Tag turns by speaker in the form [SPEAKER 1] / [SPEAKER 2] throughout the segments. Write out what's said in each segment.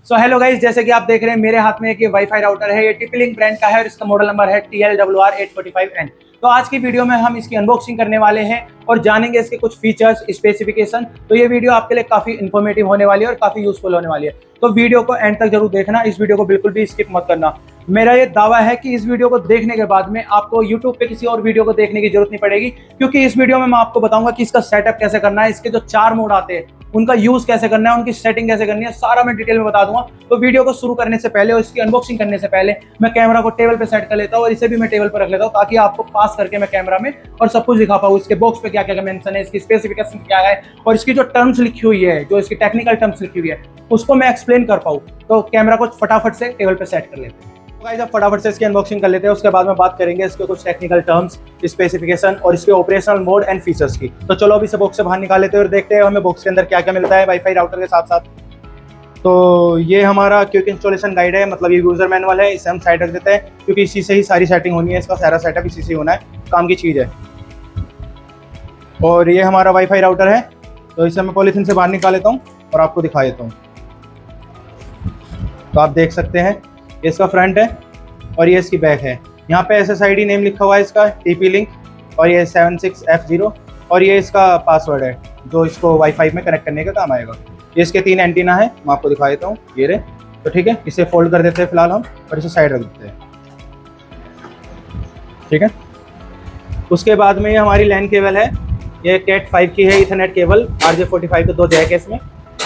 [SPEAKER 1] So hello guys, जैसे कि आप देख रहे हैं मेरे हाथ में एक ये वाईफाई राउटर है। ये TP-Link ब्रांड का है और इसका मॉडल नंबर है TLWR845N। तो आज की वीडियो में हम इसकी अनबॉक्सिंग करने वाले हैं और जानेंगे इसके कुछ फीचर्स, स्पेसिफिकेशन। तो ये वीडियो आपके लिए काफी इन्फॉर्मेटिव होने वाली है और काफी यूजफुल होने वाली है। तो वीडियो को एंड तक जरूर देखना, इस वीडियो को बिल्कुल भी स्किप मत करना। मेरा ये दावा है कि इस वीडियो को देखने के बाद में आपको YouTube पे किसी और वीडियो को देखने की जरूरत नहीं पड़ेगी, क्योंकि इस वीडियो में मैं आपको बताऊंगा कि इसका सेटअप कैसे करना है, इसके जो 4 मोड आते हैं उनका यूज कैसे करना है, उनकी सेटिंग कैसे करनी है, सारा मैं डिटेल में बता दूंगा। तो वीडियो को शुरू करने से पहले और इसकी अनबॉक्सिंग करने से पहले मैं कैमरा को टेबल पे सेट कर लेता हूँ और इसे भी मैं टेबल पर रख लेता हूँ, ताकि आपको पास करके मैं कैमरा में और सब कुछ दिखा पाऊँ। इसके बॉक्स पे क्या क्या मेंशन है, इसकी स्पेसिफिकेशन क्या है और इसकी जो टर्म्स लिखी हुई है, जो इसकी टेक्निकल टर्म्स लिखी हुई है, उसको मैं एक्सप्लेन कर पाऊँ। तो कैमरा को फटाफट से टेबल पे सेट कर लेते हैं। गाइस, अब फटाफट से इसकी अनबॉक्सिंग कर लेते हैं। उसके बाद में बात करेंगे इसके कुछ टेक्निकल टर्म्स, स्पेसिफिकेशन और इसके ऑपरेशनल मोड एंड फीचर्स की। तो चलो अभी से बॉक्स से बाहर निकाल लेते हैं और देखते हैं हमें बॉक्स के अंदर क्या क्या मिलता है वाईफाई राउटर के साथ साथ। तो ये हमारा क्विक इंस्टॉलेशन गाइड है, मतलब ये यूजर मैनुअल है। इसे हम साइड रख देते हैं क्योंकि इसी से ही सारी सेटिंग होनी है, इसका सारा सेटअप इसी से होना है, काम की चीज़ है। और ये हमारा वाईफाई राउटर है, तो इसे मैं पॉलीथीन से बाहर निकाल लेता हूँ और आपको दिखा देता हूँ। तो आप देख सकते हैं ये इसका फ्रंट है और ये इसकी बैक है। यहाँ पे SSID नेम लिखा हुआ है इसका TP-Link और ये 76F0 और ये इसका पासवर्ड है जो इसको वाईफाई में कनेक्ट करने का काम आएगा। ये इसके 3 एंटीना है, मैं आपको दिखा देता हूँ, ये रहे। तो ठीक है, इसे फोल्ड कर देते हैं फिलहाल हम और इसे साइड रख देते हैं। ठीक है, उसके बाद में ये हमारी लैन केबल है। ये Cat 5 की है, इथरनेट केबल। RJ45 के 2 जैक है इसमें,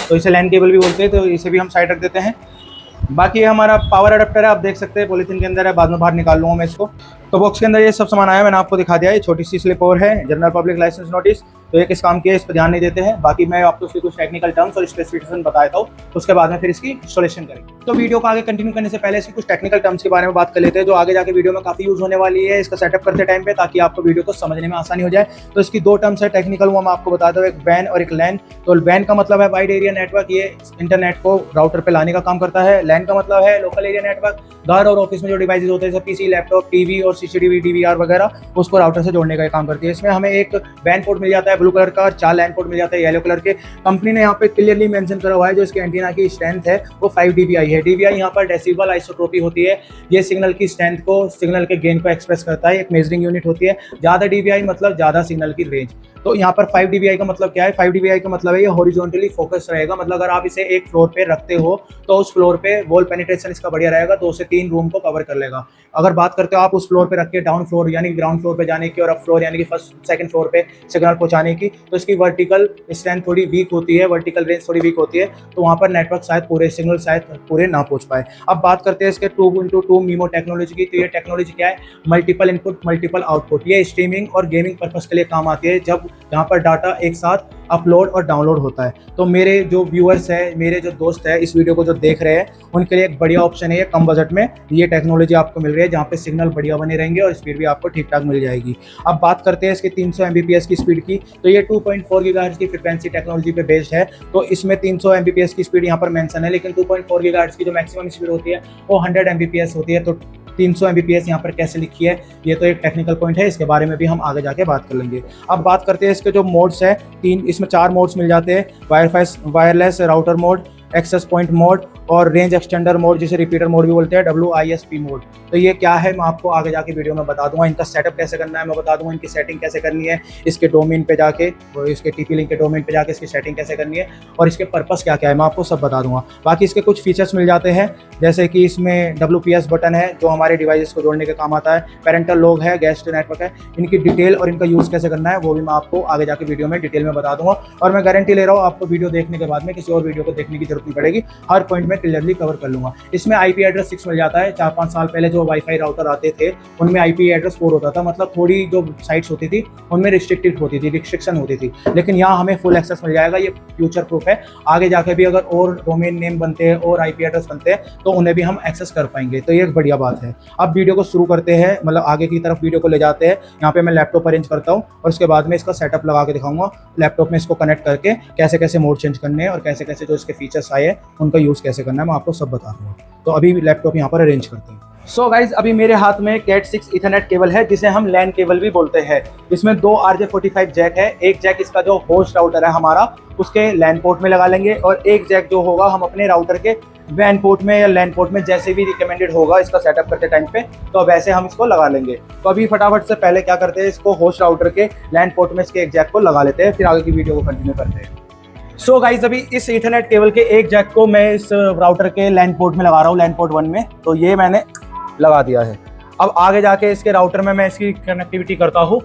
[SPEAKER 1] तो इसे लैन केबल भी बोलते हैं, तो इसे भी हम साइड रख देते हैं। बाकी ये हमारा पावर अडेप्टर है, आप देख सकते हैं पॉलीथीन के अंदर है, बाद में बाहर निकाल लूँगा मैं इसको। तो बॉक्स के अंदर ये सब सामान आया, मैंने आपको दिखा दिया है। छोटी सी स्लिप और है, जनरल पब्लिक लाइसेंस नोटिस। तो ये किस काम की है इस पर ध्यान नहीं देते हैं। बाकी मैं आपको उसकी कुछ टेक्निकल टर्म्स और स्पेसिफिकेशन बता देता हूँ, उसके बाद में फिर इसकी इंस्टॉलेशन करेंगे। तो वीडियो को आगे कंटिन्यू करने से पहले इसकी कुछ टेक्निकल टर्म्स के बारे में बात कर लेते हैं, जो आगे जाके वीडियो में काफी यूज होने वाली है इसका सेटअप करते टाइम पे, ताकि आपको वीडियो को समझने में आसानी हो जाए। तो इसकी 2 टर्म्स है टेक्निकल, वो मैं आपको बताता हूँ, एक वैन और एक लैन। तो वैन का मतलब है वाइड एरिया नेटवर्क, ये इंटरनेट को राउटर पे लाने का काम करता है। लैन का मतलब है लोकल एरिया नेटवर्क, घर और ऑफिस में जो डिवाइसेज होते हैं, जैसे PC, लैपटॉप, टीवी और CCTV, DVR वगैरह, उसको राउटर से जोड़ने का काम करती है। इसमें हमें एक वैन पोर्ट मिल जाता है ब्लू कलर का और 4 लैन पोर्ट मिल जाता है येलो कलर के। कंपनी ने यहाँ पे क्लियरली मेंशन करा हुआ है जो इसके एंटीना की स्ट्रेंथ है वो 5 dBi है। DBI यहाँ पर डेसिबल आइसोट्रोपी होती है, ये सिग्नल की स्ट्रेंथ को, सिग्नल के गेन को एक्सप्रेस करता है, एक मेजरिंग यूनिट होती है। ज़्यादा DBI मतलब ज़्यादा सिग्नल की रेंज। तो यहाँ पर 5 dBi का मतलब क्या है? 5 dBi का मतलब है ये हॉरिजॉन्टली फोकस रहेगा, मतलब अगर आप इसे एक फ्लोर पे रखते हो तो उस फ्लोर पे वॉल पेनिट्रेशन इसका बढ़िया रहेगा, 2 से 3 रूम को कवर कर लेगा। अगर बात करते हो आप उस फ्लोर पे रख के डाउन फ्लोर यानी ग्राउंड फ्लोर पे जाने की और अप फ्लोर यानी कि फर्स्ट सेकंड फ्लोर पे सिग्नल पहुंचाने की, तो इसकी वर्टिकल स्ट्रेंथ थोड़ी वीक होती है, वर्टिकल रेंज थोड़ी वीक होती है, तो वहाँ पर नेटवर्क शायद पूरे सिग्नल शायद पूरे ना पहुँच पाए। अब बात करते हैं इसके 2x2 मीमो टेक्नोलॉजी की। तो ये टेक्नोलॉजी क्या है? Multiple input multiple output. ये स्ट्रीमिंग और गेमिंग पर्पज के लिए काम आती है, जब जहाँ पर डाटा एक साथ अपलोड और डाउनलोड होता है। तो मेरे जो व्यूअर्स है, मेरे जो दोस्त है इस वीडियो को जो देख रहे हैं, उनके लिए एक बढ़िया ऑप्शन है ये, कम बजट में ये टेक्नोलॉजी आपको मिल रही है, जहाँ पे सिग्नल बढ़िया बने रहेंगे और स्पीड भी आपको ठीक ठाक मिल जाएगी। अब बात करते हैं इसके 300 Mbps की स्पीड की। तो ये 2.4 GHz की फ्रिक्वेंसी टेक्नोलॉजी पे बेस्ड है, तो इसमें 300 Mbps की स्पीड यहाँ पर मेंशन है, लेकिन 2.4 GHz की जो मैक्सिमम स्पीड होती है वो 100 Mbps होती है। तो 300 Mbps यहाँ पर कैसे लिखी है, ये तो एक टेक्निकल पॉइंट है, इसके बारे में भी हम आगे जाके बात कर लेंगे। अब बात करते हैं इसके जो मोड्स है, 3, इसमें 4 मोड्स मिल जाते हैं, wireless router mode, access point mode और रेंज एक्सटेंडर मोड, जिसे रिपीटर मोड भी बोलते हैं, WISP मोड। तो ये क्या है मैं आपको आगे जाके वीडियो में बता दूंगा। इनका सेटअप कैसे करना है मैं बता दूंगा, इनकी सेटिंग कैसे करनी है, इसके डोमेन पे जाके, इसके TP-Link के डोमेन पे जाके इसकी सेटिंग कैसे करनी है और इसके पर्पस क्या क्या है मैं आपको सब बता दूंगा। बाकी इसके कुछ फीचर्स मिल जाते हैं, जैसे कि इसमें WPS बटन है जो हमारे डिवाइसेस को जोड़ने के काम आता है, पेरेंटल लॉग है, गेस्ट नेटवर्क है। इनकी डिटेल और इनका यूज़ कैसे करना है वो भी मैं आपको आगे जाके वीडियो में डिटेल में बता दूंगा, और मैं गारंटी ले रहा हूँ आपको वीडियो देखने के बाद में किसी और वीडियो को देखने की जरूरत नहीं पड़ेगी, हर पॉइंट में क्लियरली कवर कर लूंगा। इसमें IP एड्रेस 6 मिल जाता है। 4-5 साल पहले जो वाईफाई राउटर आते थे उनमें IP एड्रेस 4 होता था, मतलब थोड़ी जो साइट्स होती थी उनमें रिस्ट्रिक्टेड होती थी, रिस्ट्रिक्शन होती थी, लेकिन यहाँ हमें फुल एक्सेस मिल जाएगा। ये फ्यूचर प्रूफ है, आगे जाके भी अगर और डोमेन नेम बनते हैं और IP एड्रेस बनते हैं तो उन्हें भी हम एक्सेस कर पाएंगे, तो ये एक बढ़िया बात है। अब वीडियो को शुरू करते हैं, मतलब आगे की तरफ वीडियो को ले जाते हैं। यहाँ पे मैं लैपटॉप अरेंज करता हूँ और उसके बाद में इसका सेटअप लगा के दिखाऊंगा, लैपटॉप में इसको कनेक्ट करके कैसे कैसे मोड चेंज करने हैं और कैसे कैसे जो इसके फीचर्स आए हैं उनका यूज़ कैसे करना है मैं आपको सब बता दूँगा। तो अभी लैपटॉप यहाँ पर अरेंज करते हैं। सो गाइज अभी मेरे हाथ में कैट 6 इथरनेट केबल है, जिसे हम लैन केबल भी बोलते हैं। इसमें 2 RJ45 जैक है। एक जैक इसका जो होस्ट राउटर है हमारा, उसके लैन पोर्ट में लगा लेंगे, और एक जैक जो होगा हम अपने राउटर के वैन पोर्ट में या लैन पोर्ट में, जैसे भी रिकमेंडेड होगा इसका सेटअप करते टाइम पे, तो वैसे हम इसको लगा लेंगे। तो अभी फटाफट से पहले क्या करते हैं, इसको होस्ट राउटर के लैन पोर्ट में इसके एक जैक को लगा लेते हैं, फिर आगे की वीडियो को कंटिन्यू करते हैं। सो गाइज अभी इस इथरनेट केबल के एक जैक को मैं इस राउटर के लैन पोर्ट में लगा रहा हूँ, लैन पोर्ट 1 में। तो ये मैंने लगा दिया है। अब आगे जाके इसके राउटर में मैं इसकी कनेक्टिविटी करता हूँ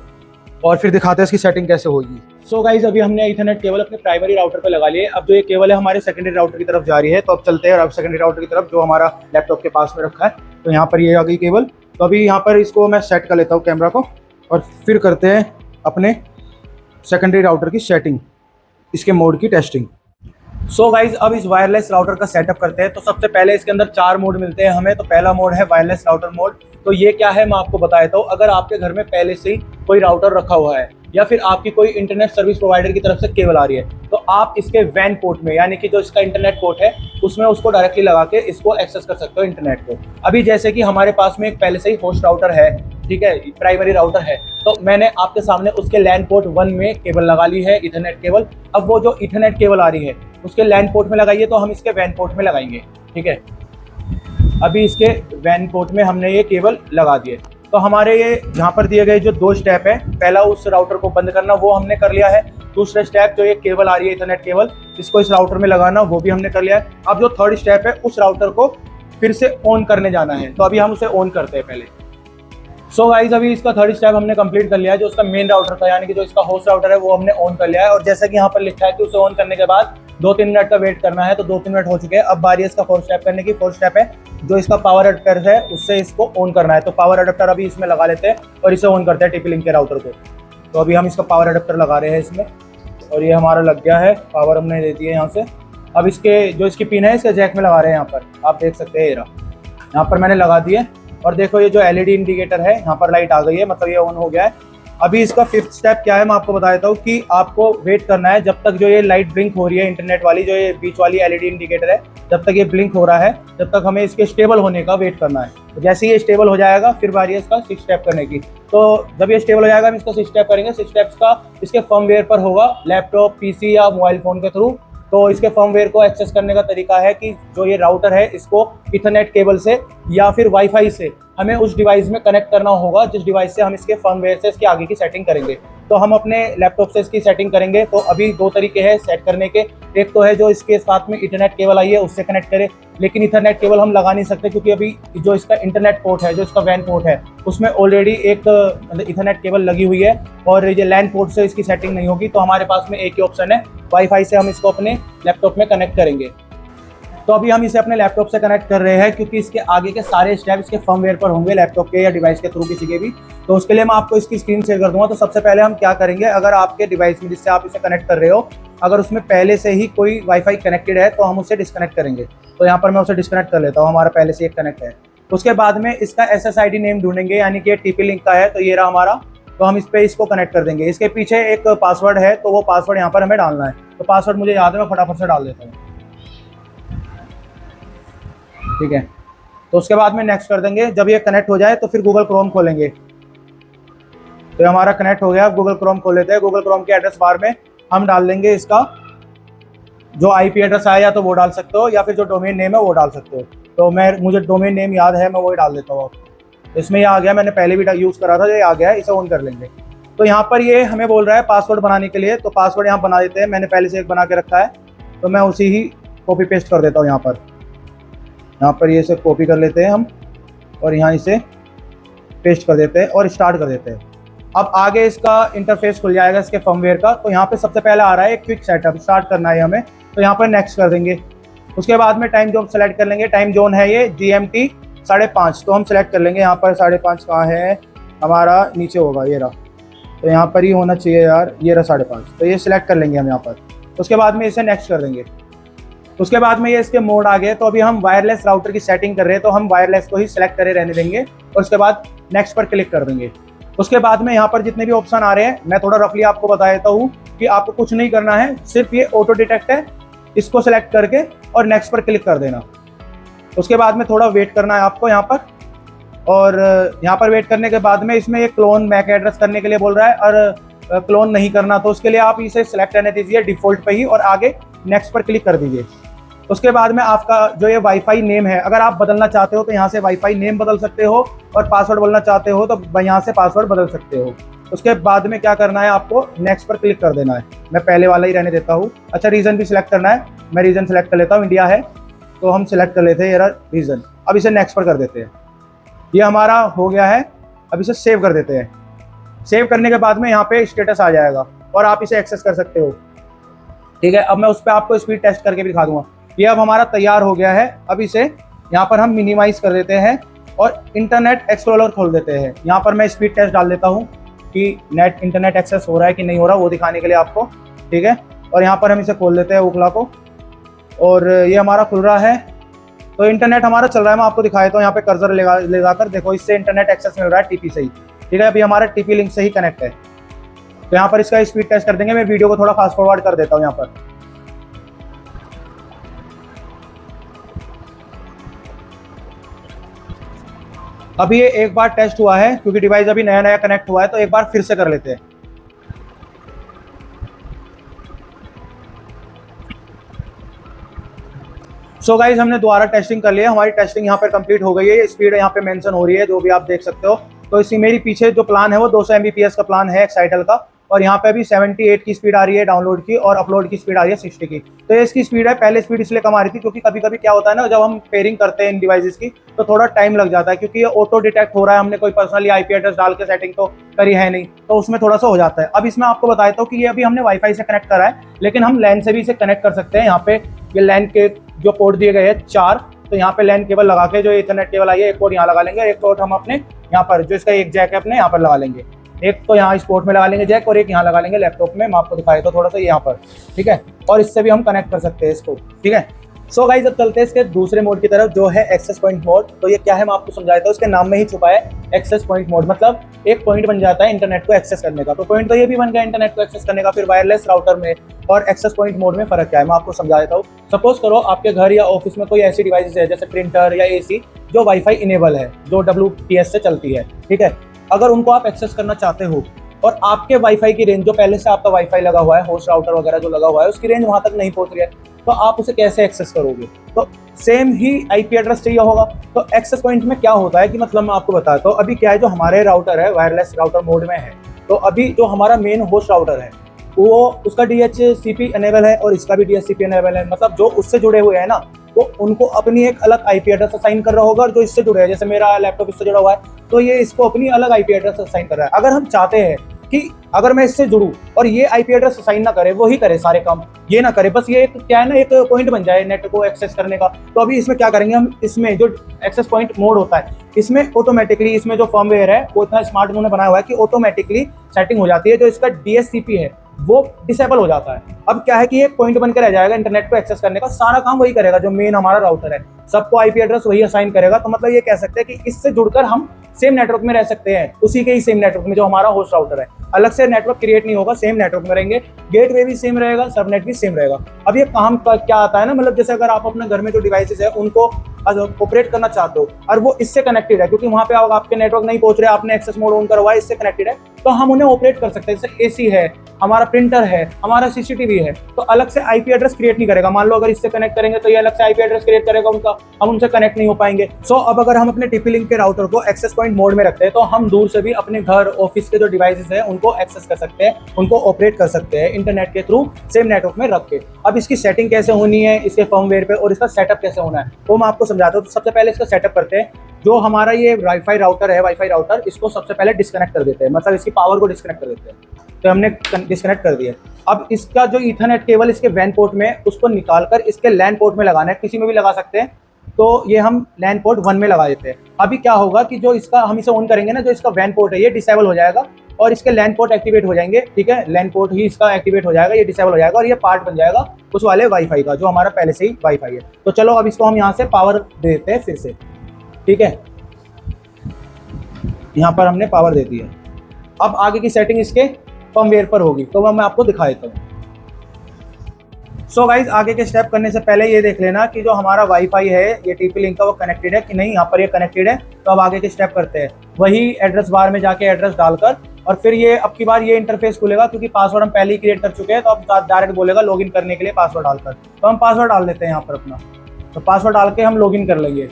[SPEAKER 1] और फिर दिखाते हैं इसकी सेटिंग कैसे होगी। सो गाइज अभी हमने इथरनेट केबल अपने प्राइमरी राउटर पे लगा लिए। अब जो ये केबल है हमारे सेकेंडरी राउटर की तरफ जा रही है, तो अब चलते हैं अब सेकेंडरी राउटर की तरफ जो हमारा लैपटॉप के पास में रखा है। तो यहाँ पर ये आ गई केबल। तो अभी यहाँ पर इसको मैं सेट कर लेता हूँ कैमरा को, और फिर करते हैं अपने सेकेंडरी राउटर की सेटिंग, इसके मोड की टेस्टिंग। सो गाइज अब इस वायरलेस राउटर का सेटअप करते हैं। तो सबसे पहले इसके अंदर 4 मोड मिलते हैं हमें। तो पहला मोड है वायरलेस राउटर मोड। तो ये क्या है मैं आपको बता देता हूँ। अगर आपके घर में पहले से ही कोई राउटर रखा हुआ है, या फिर आपकी कोई इंटरनेट सर्विस प्रोवाइडर की तरफ से केबल आ रही है, तो आप इसके वैन पोर्ट में, यानी कि जो इसका इंटरनेट पोर्ट है, उसमें उसको डायरेक्टली लगा के इसको एक्सेस कर सकते हो इंटरनेट को। अभी जैसे कि हमारे पास में एक पहले से ही होस्ट राउटर है, ठीक है, प्राइमरी राउटर है, तो मैंने आपके सामने उसके लैन पोर्ट 1 में केबल लगा ली है, इथरनेट केबल। अब वो जो इथरनेट केबल आ रही है उसके लैन पोर्ट में लगाइए, तो हम इसके वैन पोर्ट में लगाएंगे, ठीक है। अभी इसके वैन पोर्ट में हमने ये केबल लगा दिए। तो हमारे ये यहाँ पर दिए गए जो 2 स्टेप है, पहला उस राउटर को बंद करना, वो हमने कर लिया है। दूसरा स्टेप जो ये केबल आ रही है इथरनेट केबल, इसको इस राउटर में लगाना, वो भी हमने कर लिया है। अब जो 3rd स्टेप है, उस राउटर को फिर से ऑन करने जाना है। तो अभी हम उसे ऑन करते हैं पहले। सो गाइज अभी इसका 3rd स्टेप हमने कंप्लीट कर लिया है। जो उसका मेन राउटर था, यानी कि जो इसका होस्ट राउटर है, वो हमने ऑन कर लिया है। और जैसा कि यहाँ पर लिखा है कि उसे ऑन करने के बाद 2-3 मिनट का वेट करना है। तो 2-3 मिनट हो चुके हैं। अब बारी है इसका 4th स्टेप करने की। 4th स्टेप है जो इसका पावर अडेप्टर है, उससे इसको ऑन करना है। तो पावर अडेप्टर अभी इसमें लगा लेते हैं और इसे ऑन करते हैं TP-Link के राउटर को। तो अभी हम इसका पावर अडेप्टर लगा रहे हैं इसमें, और ये हमारा लग गया है। पावर हमने दे दी है यहाँ से। अब इसके जो इसकी पिन है, इसके जैक में लगा रहे हैं। यहाँ पर आप देख सकते हैं, यहाँ पर मैंने लगा दी है। और देखो ये जो LED इंडिकेटर है, यहाँ पर लाइट आ गई है, मतलब ये ऑन हो गया है। अभी इसका 5th स्टेप क्या है मैं आपको बता देता हूँ कि आपको वेट करना है जब तक जो ये लाइट ब्लिंक हो रही है, इंटरनेट वाली जो ये बीच वाली LED इंडिकेटर है, जब तक ये ब्लिंक हो रहा है, तब तक हमें इसके स्टेबल होने का वेट करना है। तो जैसे ही ये स्टेबल हो जाएगा, फिर बारी है इसका 6th स्टेप करने की। तो जब ये स्टेबल हो जाएगा, हम इसका 6th स्टेप करेंगे। 6 स्टेप्स का इसके फर्मवेयर पर होगा, लैपटॉप, PC या मोबाइल फ़ोन के थ्रू। तो इसके फर्मवेयर को एक्सेस करने का तरीका है कि जो ये राउटर है, इसको इथरनेट केबल से या फिर वाईफाई से हमें उस डिवाइस में कनेक्ट करना होगा, जिस डिवाइस से हम इसके फर्मवेयर से इसके आगे की सेटिंग करेंगे। तो हम अपने लैपटॉप से इसकी सेटिंग करेंगे। तो अभी 2 तरीके हैं सेट करने के। एक तो है जो इसके साथ में इथरनेट केबल आई है, उससे कनेक्ट करें। लेकिन इथरनेट केबल हम लगा नहीं सकते, क्योंकि अभी जो इसका इंटरनेट पोर्ट है, जो इसका वैन पोर्ट है, उसमें ऑलरेडी एक इथरनेट केबल लगी हुई है, और ये लैन पोर्ट से इसकी सेटिंग नहीं होगी। तो हमारे पास में एक ही ऑप्शन है, वाईफाई से हम इसको अपने लैपटॉप में कनेक्ट करेंगे। तो अभी हम इसे अपने लैपटॉप से कनेक्ट कर रहे हैं, क्योंकि इसके आगे के सारे स्टेप इसके फर्मवेयर पर होंगे, लैपटॉप के या डिवाइस के थ्रू किसी के भी। तो उसके लिए मैं आपको इसकी स्क्रीन शेयर कर दूंगा। तो सबसे पहले हम क्या करेंगे, अगर आपके डिवाइस में जिससे आप इसे कनेक्ट कर रहे हो, अगर उसमें पहले से ही कोई वाईफाई कनेक्टेड है, तो हम उसे डिस्कनेक्ट करेंगे। तो यहाँ पर मैं उसे डिस्कनेक्ट कर लेता हूँ, हमारा पहले से एक कनेक्ट है। उसके बाद में इसका SSID नेम ढूंढेंगे, यानी कि TP-Link का है, तो ये रहा हमारा। तो हम इस पर इसको कनेक्ट कर देंगे। इसके पीछे एक पासवर्ड है, तो वो पासवर्ड यहाँ पर हमें डालना है। तो पासवर्ड मुझे याद है, मैं फटाफट से डाल देता हूँ, ठीक है। तो उसके बाद में नेक्स्ट कर देंगे। जब ये कनेक्ट हो जाए तो फिर गूगल क्रोम खोलेंगे। तो हमारा कनेक्ट हो गया। अब गूगल क्रोम खोल लेते हैं। गूगल क्रोम के एड्रेस बार में हम डाल देंगे इसका जो IP एड्रेस आया, या तो वो डाल सकते हो, या फिर जो डोमेन नेम है वो डाल सकते हो। तो मुझे डोमेन नेम याद है, मैं वही डाल देता हूँ। इसमें ये आ गया, मैंने पहले भी यूज़ करा था, ये आ गया है। इसे ऑन कर लेंगे। तो यहाँ पर ये हमें बोल रहा है पासवर्ड बनाने के लिए। तो पासवर्ड यहाँ बना देते हैं। मैंने पहले से एक बना के रखा है, तो मैं उसी ही कॉपी पेस्ट कर देता हूँ। यहाँ पर ये इसे कॉपी कर लेते हैं हम, और यहाँ इसे पेस्ट कर देते हैं और स्टार्ट कर देते हैं। अब आगे इसका इंटरफेस खुल जाएगा इसके फर्मवेयर का। तो यहाँ पे सबसे पहले आ रहा है क्विक सेटअप, स्टार्ट करना है हमें। तो यहाँ पर नेक्स्ट कर देंगे। उसके बाद में टाइम जोन सेलेक्ट कर लेंगे। टाइम जोन है ये GMT 5:30, तो हम सेलेक्ट कर लेंगे। यहाँ पर 5:30 कहाँ है हमारा, नीचे होगा, ये रहा। तो यहाँ पर ही होना चाहिए यार, ये रहा 5:30। तो ये सिलेक्ट कर लेंगे हम यहाँ पर। उसके बाद में इसे नेक्स्ट कर देंगे। उसके बाद में ये इसके मोड आ गए। तो अभी हम वायरलेस राउटर की सेटिंग कर रहे हैं, तो हम वायरलेस को ही सिलेक्ट करे रहने देंगे, और उसके बाद नेक्स्ट पर क्लिक कर देंगे। उसके बाद में यहाँ पर जितने भी ऑप्शन आ रहे हैं, मैं थोड़ा रफली आपको बता देता हूँ कि आपको कुछ नहीं करना है, सिर्फ ये ऑटो डिटेक्ट है, इसको सेलेक्ट करके और नेक्स्ट पर क्लिक कर देना। उसके बाद में थोड़ा वेट करना है आपको यहाँ पर। और यहाँ पर वेट करने के बाद में इसमें एक क्लोन मैक एड्रेस करने के लिए बोल रहा है, और क्लोन नहीं करना तो उसके लिए आप इसे सिलेक्ट करने दीजिए डिफ़ॉल्ट पे ही और आगे नेक्स्ट पर क्लिक कर दीजिए। उसके बाद में आपका जो ये वाईफाई नेम है, अगर आप बदलना चाहते हो तो यहाँ से वाईफाई नेम बदल सकते हो, और पासवर्ड बदलना चाहते हो तो यहाँ से पासवर्ड बदल सकते हो। उसके बाद में क्या करना है, आपको नेक्स्ट पर क्लिक कर देना है। मैं पहले वाला ही रहने देता हूँ। अच्छा, रीजन भी सिलेक्ट करना है, मैं रीजन सेलेक्ट कर लेता हूँ, इंडिया है तो हम सिलेक्ट कर लेते हैं ये रीजन। अब इसे नेक्स्ट पर कर देते हैं। ये हमारा हो गया है। अब इसे सेव कर देते हैं। सेव करने के बाद में यहाँ पे स्टेटस आ जाएगा और आप इसे एक्सेस कर सकते हो। ठीक है, अब मैं उस पर आपको स्पीड टेस्ट करके भी दिखा दूंगा। ये अब हमारा तैयार हो गया है। अब इसे यहाँ पर हम मिनिमाइज कर देते हैं और इंटरनेट एक्सप्लोरर खोल देते हैं। यहाँ पर मैं स्पीड टेस्ट डाल देता हूँ कि इंटरनेट एक्सेस हो रहा है कि नहीं हो रहा, वो दिखाने के लिए आपको। ठीक है, और यहाँ पर हम इसे खोल देते हैं ओखला को, और ये हमारा खुल रहा है। तो इंटरनेट हमारा चल रहा है। मैं आपको दिखाया तो यहाँ पे कर्सर ले जाकर देखो, इससे इंटरनेट एक्सेस मिल रहा है टीपी से ही। ठीक है, अभी हमारा टीपी लिंक से ही कनेक्ट है। तो यहाँ पर इसका स्पीड टेस्ट कर देंगे। मैं वीडियो को थोड़ा फास्ट फॉरवर्ड कर देता हूँ यहाँ पर। अभी ये एक बार टेस्ट हुआ है क्योंकि डिवाइस अभी नया नया कनेक्ट हुआ है, तो एक बार फिर से कर लेते हैं। सो गाइज, हमने दोबारा टेस्टिंग कर लिया। हमारी टेस्टिंग यहाँ पर कंप्लीट हो गई है। स्पीड यहाँ पे मेंशन हो रही है, जो भी आप देख सकते हो। तो इसी मेरी पीछे जो प्लान है वो 200 Mbps का प्लान है एक्साइटल का, और यहाँ पे अभी 78 की स्पीड आ रही है डाउनलोड की, और अपलोड की स्पीड आ रही है 60 की। तो ये इसकी स्पीड है। पहले स्पीड इसलिए कम आ रही थी क्योंकि कभी कभी क्या होता है ना, जब हम पेयरिंग करते हैं इन डिवाइसेस की तो थोड़ा टाइम लग जाता है, क्योंकि ये ऑटो डिटेक्ट हो रहा है। हमने कोई पर्सनली IP एड्रेस डाल के सेटिंग तो करी है नहीं, तो उसमें थोड़ा सा हो जाता है। अब इसमें आपको बताता हूँ कि ये अभी हमने वाईफाई से कनेक्ट करा है, लेकिन हम लैन से भी इसे कनेक्ट कर सकते हैं। यहाँ पे ये लैन के जो पोर्ट दिए गए हैं 4, तो यहाँ पे लैन केबल लगा के जो इथरनेट केबल आई है, एक पोर्ट यहाँ लगा लेंगे, एक पोर्ट हम अपने यहाँ पर जो इसका एक जैक है अपने यहाँ पर लगा लेंगे। एक तो यहाँ इस पोर्ट में लगा लेंगे जैक, और एक यहाँ लगा लेंगे लैपटॉप में। मैं आपको दिखाया तो थोड़ा सा यहाँ पर। ठीक है, और इससे भी हम कनेक्ट कर सकते हैं इसको। ठीक है, सो गाइस, अब चलते हैं इसके दूसरे मोड की तरफ, जो है एक्सेस पॉइंट मोड। तो ये क्या है मैं आपको समझाता हूँ। उसके नाम में ही छुपा है एक्सेस पॉइंट मोड, मतलब एक पॉइंट बन जाता है इंटरनेट को एक्सेस करने का। तो पॉइंट तो ये भी बन गया इंटरनेट को एक्सेस करने का। फिर वायरलेस राउटर में और एक्सेस पॉइंट मोड में फर्क क्या है मैं आपको समझा देता हूँ। सपोज करो आपके घर या ऑफिस में कोई ऐसी डिवाइस है जैसे प्रिंटर या AC जो वाईफाई इनेबल है, जो WPS से चलती है। ठीक है, अगर उनको आप एक्सेस करना चाहते हो और आपके वाईफाई की रेंज, जो पहले से आपका वाईफाई लगा हुआ है, होस्ट राउटर वगैरह जो लगा हुआ है, उसकी रेंज वहां तक नहीं पहुंच रही है, तो आप उसे कैसे एक्सेस करोगे? तो सेम ही IP एड्रेस चाहिए होगा। तो एक्सेस पॉइंट में क्या होता है कि मतलब मैं आपको बताता हूँ। अभी क्या है, जो हमारे राउटर है वायरलेस राउटर मोड में है, तो अभी जो हमारा मेन होस्ट राउटर है वो उसका DHCP इनेबल है और इसका भी DHCP इनेबल है। मतलब जो उससे जुड़े हुए हैं ना, तो उनको अपनी एक अलग IP एड्रेस असाइन कर रहा होगा, और जो इससे जुड़े हैं, जैसे मेरा लैपटॉप इससे जुड़ा हुआ है, तो ये इसको अपनी अलग IP एड्रेस असाइन कर रहा है। अगर हम चाहते हैं कि अगर मैं इससे जुड़ूं और ये IP एड्रेस असाइन ना करे, वही करे सारे काम, ये ना करे, बस ये एक क्या है ना, एक पॉइंट बन जाए नेट को एक्सेस करने का। तो अभी इसमें क्या करेंगे हम, इसमें जो एक्सेस पॉइंट मोड होता है, इसमें ऑटोमेटिकली, इसमें जो फर्मवेयर है वो इतना स्मार्ट उन्होंने बनाया हुआ है कि ऑटोमेटिकली सेटिंग हो जाती है। जो इसका DHCP है वो डिसेबल हो जाता है। अब क्या है कि एक पॉइंट बनकर रह जाएगा इंटरनेट को एक्सेस करने का, सारा काम वही करेगा। जो मेन हमारा राउटर है, सबको IP एड्रेस वही असाइन करेगा। तो मतलब ये कह सकते हैं कि इससे जुड़कर हम सेम नेटवर्क में रह सकते हैं, उसी के ही सेम नेटवर्क में जो हमारा होस्ट राउटर है। अलग से नेटवर्क क्रिएट नहीं होगा, सेम नेटवर्क में रहेंगे। गेटवे भी सेम रहेगा, सबनेट भी सेम रहेगा। अब ये काम क्या आता है ना, मतलब जैसे अगर आप अपने घर में जो डिवाइसेस है उनको ऑपरेट करना चाहते हो और वो इससे कनेक्टेड है, क्योंकि वहां पे आपके नेटवर्क नहीं पहुंच रहे, आपने एक्सेस मोड ऑन करवा है, इससे कनेक्टेड है, तो हम उन्हें ऑपरेट कर सकते हैं। जैसे AC है, हमारा प्रिंटर है, हमारा CCTV है, तो अलग से IP एड्रेस क्रिएट नहीं करेगा। मान लो अगर इससे कनेक्ट करेंगे तो ये अलग से IP एड्रेस क्रिएट करेगा उनका, हम उनसे कनेक्ट नहीं हो पाएंगे। सो अब अगर हम अपने TP-Link के राउटर को एक्सेस पॉइंट मोड में रखते हैं, तो हम दूर से भी अपने घर ऑफिस के जो डिवाइसेस है उनको एक्सेस कर सकते हैं, उनको ऑपरेट कर सकते हैं इंटरनेट के थ्रू, सेम नेटवर्क में रख के। अब इसकी सेटिंग कैसे होनी है इसके फर्मवेयर पे, और इसका सेटअप कैसे होना है, वो मैं आपको समझाता हूँ। तो सबसे पहले इसका सेटअप करते हैं। जो हमारा ये वाईफाई राउटर है, वाईफाई राउटर, इसको सबसे पहले डिस्कनेक्ट कर देते हैं, मतलब इसकी पावर को डिस्कनेक्ट कर देते हैं। तो हमने डिस्कनेक्ट कर दिया। अब इसका जो ईथरनेट केबल इसके वैन पोर्ट में, उसको निकालकर इसके लैन पोर्ट में लगाना है, किसी में भी लगा सकते हैं। तो ये हम लैन पोर्ट 1 में लगा देते हैं। अभी क्या होगा कि जो इसका हम इसे ऑन करेंगे ना, जो इसका वैन पोर्ट है ये डिसेबल हो जाएगा और इसके लैन पोर्ट एक्टिवेट हो जाएंगे। ठीक है, लैन पोर्ट ही इसका एक्टिवेट हो जाएगा, ये डिसेबल हो जाएगा और ये पार्ट बन जाएगा उस वाले वाईफाई का, जो हमारा पहले से ही वाईफाई है। तो चलो अब इसको हम यहाँ से पावर दे देते हैं फिर से। ठीक है, यहाँ पर हमने पावर दे दी है। अब आगे की सेटिंग इसके फर्मवेयर पर होगी, तो वह मैं आपको दिखा देता हूँ। सो गाइज आगे के स्टेप करने से पहले ये देख लेना कि जो हमारा वाईफाई है ये टीपी लिंक का वो कनेक्टेड है कि नहीं, यहाँ पर ये कनेक्टेड है। तो अब आगे के स्टेप करते हैं, वही एड्रेस बार में जाके एड्रेस डालकर और फिर ये अब की बार ये इंटरफेस खुलेगा क्योंकि पासवर्ड हम पहले ही क्रिएट कर चुके हैं। तो अब डायरेक्ट बोलेगा लॉगिन करने के लिए पासवर्ड डालकर, तो हम पासवर्ड डाल देते हैं यहाँ पर अपना। तो पासवर्ड डाल के हम लॉगिन कर लेंगे।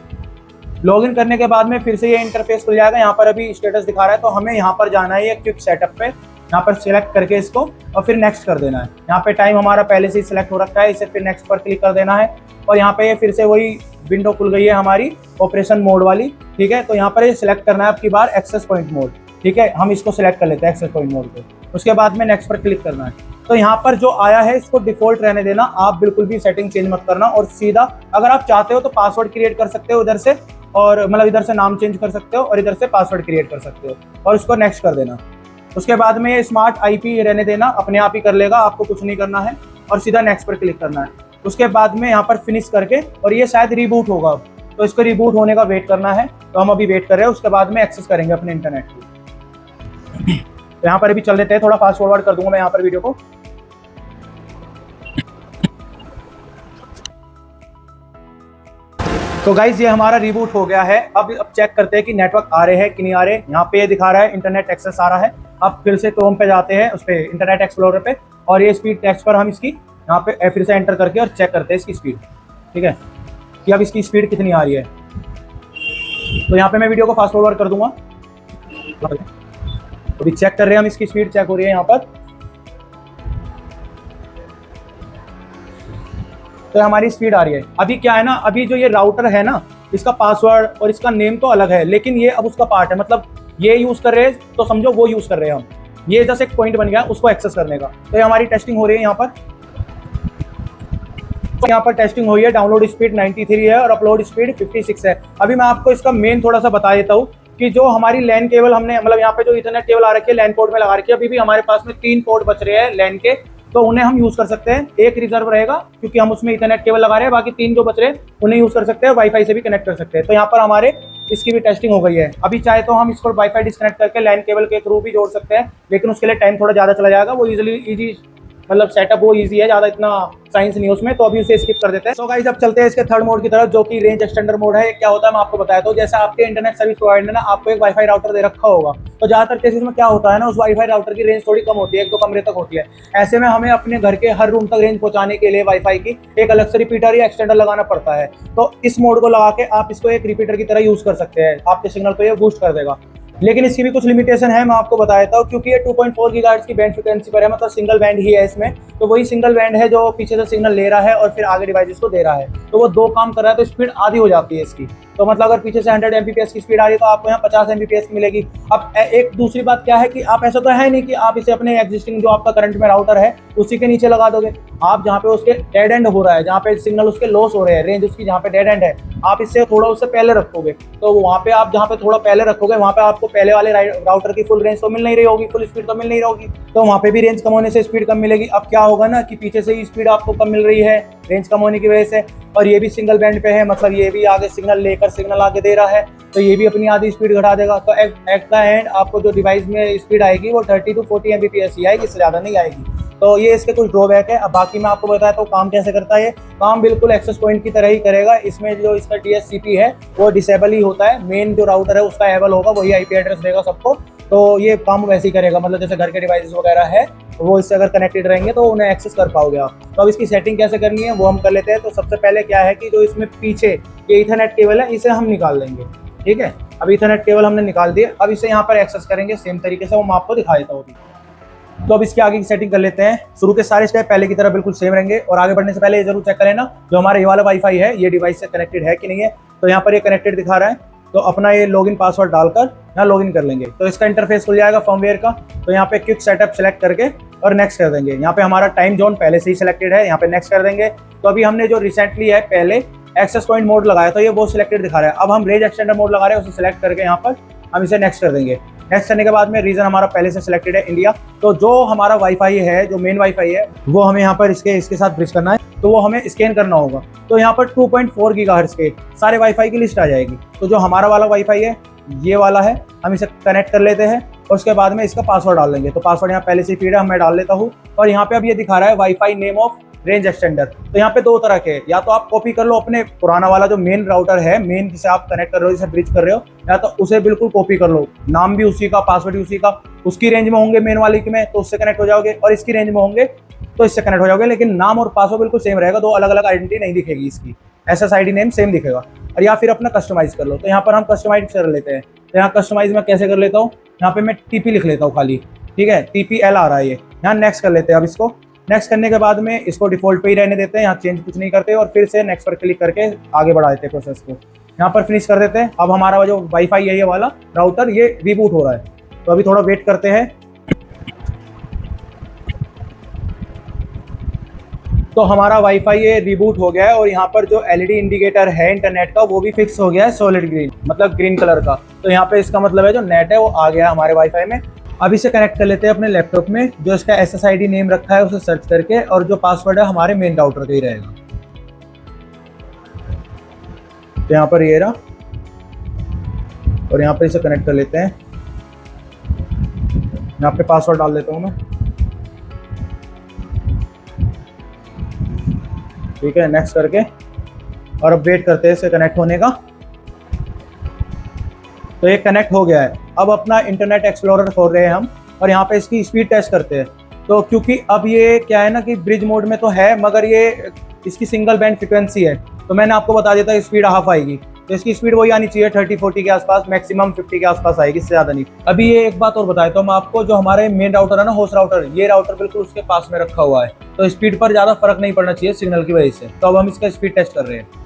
[SPEAKER 1] लॉगिन करने के बाद में फिर से ये इंटरफेस खुल जाएगा। यहाँ पर अभी स्टेटस दिखा रहा है तो हमें यहाँ पर जाना है ये क्विक सेटअप पे, यहाँ पर सिलेक्ट करके इसको और फिर नेक्स्ट कर देना है। यहाँ पे टाइम हमारा पहले से ही सिलेक्ट हो रखा है, इसे फिर नेक्स्ट पर क्लिक कर देना है और यहाँ पे फिर से वही विंडो खुल गई है हमारी ऑपरेशन मोड वाली। ठीक है, तो यहाँ पर ये सिलेक्ट करना है अब की बार एक्सेस पॉइंट मोड। ठीक है, हम इसको सिलेक्ट कर लेते हैं एक्सेस पॉइंट मोड को, उसके बाद में नेक्स्ट पर क्लिक करना है। तो यहाँ पर जो आया है इसको डिफॉल्ट रहने देना, आप बिल्कुल भी सेटिंग चेंज मत करना। और सीधा अगर आप चाहते हो तो पासवर्ड क्रिएट कर सकते हो इधर से, और मतलब इधर से नाम चेंज कर सकते हो और इधर से पासवर्ड क्रिएट कर सकते हो और उसको नेक्स्ट कर देना। उसके बाद में ये स्मार्ट आईपी रहने देना, अपने आप ही कर लेगा, आपको कुछ नहीं करना है और सीधा नेक्स्ट पर क्लिक करना है। उसके बाद में यहाँ पर फिनिश करके, और ये शायद रिबूट होगा तो इसको रिबूट होने का वेट करना है, तो हम अभी वेट कर रहे हैं। उसके बाद में एक्सेस करेंगे अपने इंटरनेट को। तो यहाँ पर अभी चल देते हैं, थोड़ा फास्ट फॉरवर्ड कर दूंगा मैं यहाँ पर वीडियो को। तो गाइज ये हमारा रिबूट हो गया है। अब चेक करते हैं कि नेटवर्क आ रहे हैं कि नहीं आ रहे। यहाँ पे ये दिखा रहा है इंटरनेट एक्सेस आ रहा है। अब फिर से क्रोम पे जाते हैं, उस पर इंटरनेट एक्सप्लोरर पे, और ये स्पीड टेक्स्ट पर हम इसकी यहाँ पे फिर से एंटर करके और चेक करते हैं इसकी स्पीड। ठीक है, कि अब इसकी स्पीड कितनी आ रही है। तो यहाँ पे मैं वीडियो को फास्ट फॉरवर्ड कर दूंगा। अभी चेक कर रहे हैं हम, इसकी स्पीड चेक हो रही है यहाँ पर। तो हमारी स्पीड आ रही है। अभी क्या है ना, अभी जो ये राउटर है ना, इसका पासवर्ड और इसका नेम तो अलग है, लेकिन ये अब उसका पार्ट है। मतलब ये यूज कर रहे हैं तो समझो वो यूज कर रहे हैं हम। ये जैसे एक पॉइंट बन गया उसको एक्सेस करने का। तो ये हमारी टेस्टिंग हो रही है यहाँ पर। तो यहाँ पर टेस्टिंग हुई है, डाउनलोड स्पीड 93 है और अपलोड स्पीड 56 है। अभी मैं आपको इसका मेन थोड़ा सा बता देता हूँ कि जो हमारी लैन केबल हमने, मतलब यहाँ पे जो इथरनेट केबल आ रखी है लैन पोर्ट में लगा रखी है, अभी भी हमारे पास में 3 पोर्ट बच रहे हैं लैन के, तो उन्हें हम यूज कर सकते हैं। एक रिजर्व रहेगा क्योंकि हम उसमें इथरनेट केबल लगा रहे हैं, बाकी 3 जो बच रहे हैं उन्हें यूज कर सकते हैं, वाईफाई से भी कनेक्ट कर सकते हैं। तो यहाँ पर हमारे इसकी भी टेस्टिंग हो गई है। अभी चाहे तो हम इसको वाईफाई डिस्कनेक्ट करके लैन केबल के थ्रू भी जोड़ सकते हैं, लेकिन उसके लिए टाइम थोड़ा ज़्यादा चला जाएगा। वो इजी मतलब सेटअप वो इजी है, ज़्यादा इतना साइंस नहीं है उसमें, तो अभी उसे स्किप कर देते हैं। सो गाइस अब चलते हैं इसके थर्ड मोड की तरफ, जो कि रेंज एक्सटेंडर मोड है। क्या होता है मैं आपको बताया तो, जैसा आपके इंटरनेट सर्विस प्रोवाइडर ने ना आपको एक वाईफाई राउटर दे रखा होगा, तो ज़्यादातर केसेस में क्या होता है ना, उस वाईफाई राउटर की रेंज थोड़ी कम होती है, 1-2 कमरे तक होती है। ऐसे में हमें अपने घर के हर रूम तक रेंज पहुंचाने के लिए वाईफाई की एक अलग से रिपीटर या एक्सटेंडर लगाना पड़ता है। तो इस मोड को लगा के आप इसको एक रिपीटर की तरह यूज कर सकते हैं, आपके सिग्नल को ये बूस्ट कर देगा। लेकिन इसकी भी कुछ लिमिटेशन है, मैं आपको बता देता हूँ। क्योंकि ये 2.4 गीगाहर्ट्ज़ की बैंड फ्रिक्वेंसी पर है, मतलब सिंगल बैंड ही है इसमें, तो वही सिंगल बैंड है जो पीछे से सिग्नल ले रहा है और फिर आगे डिवाइसेस को दे रहा है। तो वो 2 काम कर रहा है, तो स्पीड आधी हो जाती है इसकी। तो मतलब अगर पीछे से 100 Mbps की स्पीड आ रही है तो आपको यहाँ 50 Mbps की मिलेगी। अब एक दूसरी बात क्या है कि आप ऐसा तो है नहीं कि आप इसे अपने एग्जिस्टिंग जो आपका करंट में राउटर है उसी के नीचे लगा दोगे। आप जहाँ पे उसके डेड एंड हो रहा है, जहाँ पे सिग्नल उसके लॉस हो रहे हैं, रेंज उसकी जहाँ पे डेड एंड है, आप इससे थोड़ा उससे पहले रखोगे। तो वहाँ पे आप जहाँ पे थोड़ा पहले रखोगे वहाँ पे आपको पहले वाले राउटर की फुल रेंज तो मिल नहीं रही होगी, फुल स्पीड तो मिल नहीं होगी, तो वहाँ पे भी रेंज कम होने से स्पीड कम मिलेगी। अब क्या होगा ना कि पीछे से ही स्पीड आपको कम मिल रही है रेंज कम होने की वजह से, और ये भी सिंगल बैंड पे है, मतलब ये भी आगे सिग्नल लेकर सिग्नल आगे दे रहा है, तो ये भी अपनी आधी स्पीड घटा देगा। तो एट द एंड आपको जो डिवाइस में स्पीड आएगी वो 30 to 40 Mbps ही आएगी, इससे ज़्यादा नहीं आएगी। तो ये इसके कुछ ड्रॉबैक है। अब बाकी मैं आपको बताया तो काम कैसे करता है। ये काम बिल्कुल एक्सेस पॉइंट की तरह ही करेगा। इसमें जो इसका DHCP है वो डिसेबल ही होता है, मेन जो राउटर है उसका एबल होगा, वही IP एड्रेस देगा सबको। तो ये काम वैसे ही करेगा, मतलब जैसे घर के डिवाइसेस वगैरह है वो इससे अगर कनेक्टेड रहेंगे तो उन्हें एक्सेस कर पाओगे आप। तो अब इसकी सेटिंग कैसे करनी है वो हम कर लेते हैं। तो सबसे पहले क्या है कि जो इसमें पीछे ये इथरनेट केबल है इसे हम निकाल देंगे। ठीक है, अब इथरनेट केबल हमने निकाल दिए। अब इसे यहाँ पर एक्सेस करेंगे सेम तरीके से, वो मैं आपको दिखा देता हूँ। तो अब इसकी आगे की सेटिंग कर लेते हैं। शुरू के सारे स्टेप पहले की तरह बिल्कुल सेम रहेंगे, और आगे बढ़ने से पहले ये जरूर चेक करें ना जो हमारा ये वाला वाईफाई है ये डिवाइस से कनेक्टेड है कि नहीं है। तो यहाँ पर ये कनेक्टेड दिखा रहा है, तो अपना ये लॉगिन पासवर्ड डालकर यहाँ लॉगिन कर लेंगे। तो इसका इंटरफेस खुल जाएगा फर्मवेयर का। तो यहाँ पे क्विक सेटअप सेलेक्ट करके और नेक्स्ट कर देंगे। यहाँ पे हमारा टाइम जोन पहले से ही सिलेक्टेड है, यहाँ पे नेक्स्ट कर देंगे। तो अभी हमने जो रिसेंटली है पहले एक्सेस पॉइंट मोड लगाया तो ये वो सिलेक्टेड दिखा रहा है। अब हम रेंज एक्सटेंडर मोड लगा रहे हैं, उसे सिलेक्ट करके यहाँ पर हम इसे नेक्स्ट कर देंगे। नेक्स्ट करने के बाद में रीजन हमारा पहले से सिलेक्टेड है इंडिया। तो जो हमारा वाईफाई है, जो मेन वाईफाई है, वो हमें यहाँ पर इसके साथ ब्रिज करना है, तो वो हमें स्कैन करना होगा। तो यहाँ पर 2.4 गीगाहर्ट्ज़ के सारे वाईफाई की लिस्ट आ जाएगी। तो जो हमारा वाला वाईफाई है ये वाला है, हम इसे कनेक्ट कर लेते हैं और उसके बाद में इसका पासवर्ड डाल देंगे। तो पासवर्ड यहाँ पहले से फीड है, मैं डाल लेता हूँ। और यहाँ पे अब ये दिखा रहा है wifi name of range extender. तो यहाँ पे दो तरह के, या तो आप कॉपी कर लो अपने पुराना वाला जो मेन राउटर है, मेन जिसे आप कनेक्ट कर रहे हो, जिसे ब्रिज कर रहे हो, या तो उसे बिल्कुल कॉपी कर लो, नाम भी उसी का, पासवर्ड भी उसी का, उसकी रेंज में होंगे मेन वाले में तो उससे कनेक्ट हो जाओगे, और इसकी रेंज में होंगे तो इससे कनेक्ट हो जाओगे, लेकिन नाम और पासवर्ड बिल्कुल सेम रहेगा, दो अलग अलग आइडेंटिटी नहीं दिखेगी इसकी, SSID नेम सेम दिखेगा। और या फिर अपना कस्टमाइज कर लो, तो यहाँ पर हम कस्टमाइज कर लेते हैं। तो यहाँ कस्टमाइज में कैसे कर लेता हूँ, यहाँ पे मैं TP लिख लेता हूँ खाली, ठीक है, TPL आ रहा है ये, यहाँ नेक्स्ट कर लेते हैं। अब इसको नेक्स्ट करने के बाद में इसको डिफॉल्ट पे ही रहने देते हैं, यहाँ चेंज कुछ नहीं करते, और फिर से नेक्स्ट पर क्लिक करके आगे बढ़ा देते हैं प्रोसेस को, यहाँ पर फिनिश कर देते हैं। अब हमारा जो वाईफाई है ये वाला राउटर ये रिबूट हो रहा है, तो अभी थोड़ा वेट करते हैं। तो हमारा वाईफाई ये रिबूट हो गया है, और यहाँ पर जो LED इंडिकेटर है इंटरनेट का वो भी फिक्स हो गया है सॉलिड ग्रीन, मतलब ग्रीन कलर का। तो यहाँ पे इसका मतलब है जो नेट है वो आ गया हमारे वाईफाई में। अब इसे कनेक्ट कर लेते हैं अपने लैपटॉप में, जो इसका SSID नेम रखा है उसे सर्च करके, और जो पासवर्ड है हमारे मेन राउटर का ही रहेगा। तो यहाँ पर ये रहा, और यहाँ पर इसे कनेक्ट कर लेते हैं। यहाँ पे पासवर्ड डाल देता हूँ मैं, ठीक है, नेक्स्ट करके, और अब वेट करते हैं इसे कनेक्ट होने का। तो ये कनेक्ट हो गया है। अब अपना इंटरनेट एक्सप्लोरर खोल रहे हैं हम, और यहाँ पे इसकी स्पीड टेस्ट करते हैं। तो क्योंकि अब ये क्या है ना कि ब्रिज मोड में तो है, मगर ये इसकी सिंगल बैंड फ्रिक्वेंसी है, तो मैंने आपको बता दिया था स्पीड हाफ आएगी, तो इसकी स्पीड वही आनी चाहिए 30-40 के आसपास, मैक्सिमम 50 के आसपास आएगी, इससे ज़्यादा नहीं। अभी ये एक बात और बताया तो हम आपको, जो हमारे मेन राउटर है ना, होस्ट राउटर, ये राउटर बिल्कुल उसके पास में रखा हुआ है, तो स्पीड पर ज़्यादा फर्क नहीं पड़ना चाहिए सिग्नल की वजह से। तो अब हम इसका स्पीड टेस्ट कर रहे हैं।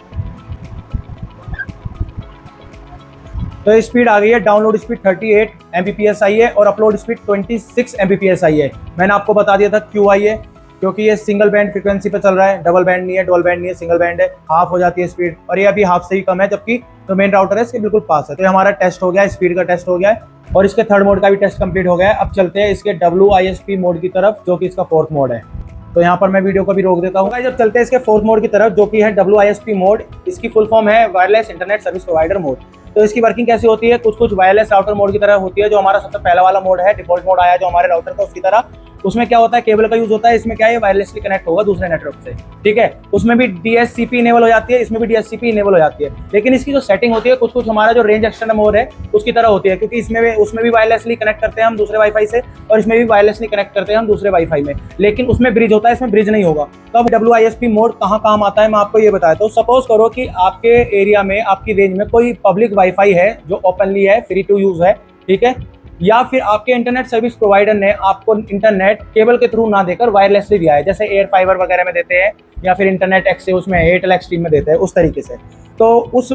[SPEAKER 1] तो स्पीड आ गई है, डाउनलोड स्पीड 38 Mbps आई है, और अपलोड स्पीड 26 Mbps आई है। मैंने आपको बता दिया था क्यों आई है, क्योंकि ये सिंगल बैंड फ्रीक्वेंसी पे चल रहा है, डबल बैंड नहीं है, डुअल बैंड नहीं है, सिंगल बैंड है, हाफ हो जाती है स्पीड, और ये अभी हाफ से ही कम है, जबकि जो मेन राउटर है इसके बिल्कुल पास है। तो हमारा टेस्ट हो गया है, स्पीड का टेस्ट हो गया है, और इसके थर्ड मोड का भी टेस्ट कंप्लीट हो गया है। अब चलते हैं इसके WISP मोड की तरफ, जो कि इसका फोर्थ मोड है। तो यहाँ पर मैं वीडियो को भी रोक देता हूँ। जब चलते हैं इसके फोर्थ मोड की तरफ, जो कि है WISP मोड, इसकी फुल फॉर्म है wireless internet service provider mode. तो इसकी वर्किंग कैसी होती है, कुछ वायरलेस राउटर मोड की तरह होती है, जो हमारा सबसे पहला वाला मोड है, डिफॉल्ट मोड आया जो हमारे राउटर का, उसकी तरह। उसमें क्या होता है, केबल का यूज होता है, इसमें क्या है, वायरलेसली कनेक्ट होगा दूसरे नेटवर्क से, ठीक है। उसमें भी DSCP इनेबल हो जाती है, इसमें भी DSCP इनेबल हो जाती है, लेकिन इसकी जो सेटिंग होती है कुछ हमारा जो रेंज एक्सटेंडर मोड है उसकी तरह होती है, क्योंकि उसमें भी वायरलेसली कनेक्ट करते हैं हम दूसरे वाईफाई से, और इसमें भी वायरलेसली कनेक्ट करते हैं हम दूसरे वाईफाई में, लेकिन उसमें ब्रिज होता है, इसमें ब्रिज नहीं होगा। तो अब WISP मोड कहाँ काम आता है, मैं आपको ये बताया। तो सपोज करो कि आपके एरिया में, आपकी रेंज में कोई पब्लिक वाईफाई है जो ओपनली है, फ्री टू यूज है, ठीक है, या फिर आपके इंटरनेट सर्विस प्रोवाइडर ने आपको इंटरनेट केबल के थ्रू ना देकर वायरलेसली दिया है, जैसे एयर फाइबर वगैरह में देते हैं, या फिर इंटरनेट एक्स उसमें एयरटेल एक्सट्रीम में देते हैं, उस तरीके से। तो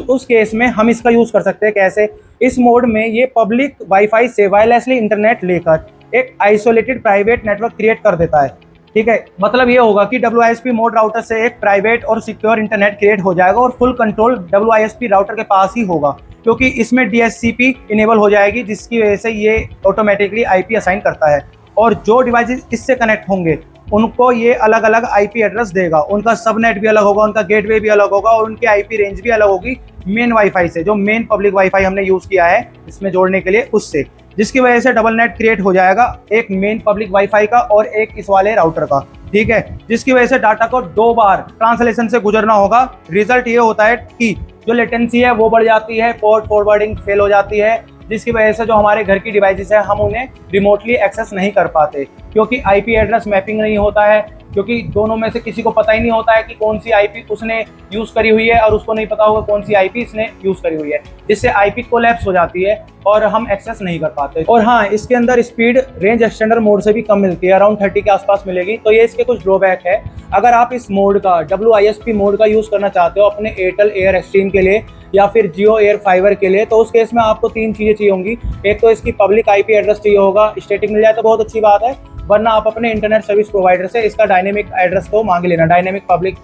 [SPEAKER 1] उस केस में हम इसका यूज कर सकते हैं कैसे, इस मोड में ये पब्लिक वाईफाई से वायरलेसली इंटरनेट लेकर एक आइसोलेटेड प्राइवेट नेटवर्क क्रिएट कर देता है, ठीक है। मतलब ये होगा कि WISP मोड राउटर से एक प्राइवेट और सिक्योर इंटरनेट क्रिएट हो जाएगा, और फुल कंट्रोल WISP राउटर के पास ही होगा, क्योंकि इसमें DSCP इनेबल हो जाएगी, जिसकी वजह से ये ऑटोमेटिकली IP असाइन करता है, और जो डिवाइसेस इससे कनेक्ट होंगे उनको ये अलग अलग IP एड्रेस देगा, उनका सबनेट भी अलग होगा, उनका गेटवे भी अलग होगा, और उनकी IP रेंज भी अलग होगी मेन वाईफाई से, जो मेन पब्लिक वाईफाई हमने यूज किया है इसमें जोड़ने के लिए, उससे, जिसकी वजह से डबल नेट क्रिएट हो जाएगा, एक मेन पब्लिक वाईफाई का और एक इस वाले राउटर का, ठीक है, जिसकी वजह से डाटा को 2 बार ट्रांसलेशन से गुजरना होगा। रिजल्ट ये होता है कि जो लेटेंसी है वो बढ़ जाती है, पोर्ट फॉरवर्डिंग फेल हो जाती है, जिसकी वजह से जो हमारे घर की डिवाइसेस है हम उन्हें रिमोटली एक्सेस नहीं कर पाते, क्योंकि IP एड्रेस मैपिंग नहीं होता है, क्योंकि दोनों में से किसी को पता ही नहीं होता है कि कौन सी IP उसने यूज़ करी हुई है, और उसको नहीं पता होगा कौन सी IP इसने यूज़ करी हुई है, जिससे IP कोलैप्स हो जाती है और हम एक्सेस नहीं कर पाते। और हाँ, इसके अंदर स्पीड रेंज एक्सटेंडर मोड से भी कम मिलती है, अराउंड 30 के आसपास मिलेगी। तो ये इसके कुछ ड्रॉबैक है। अगर आप इस मोड का, WISP मोड का यूज़ करना चाहते हो अपने एयरटेल एयर एक्सट्रीम के लिए या फिर जियो एयर फाइबर के लिए, तो उस केस में आपको 3 चीज़ें चाहिए होंगी। एक तो इसकी पब्लिक IP एड्रेस चाहिए होगा, स्टैटिक मिल जाए तो बहुत अच्छी बात है, वरना आप अपने इंटरनेट सर्विस प्रोवाइडर से इसका डायनेमिक एड्रेस को मांग लेना, डायनेमिक पब्लिक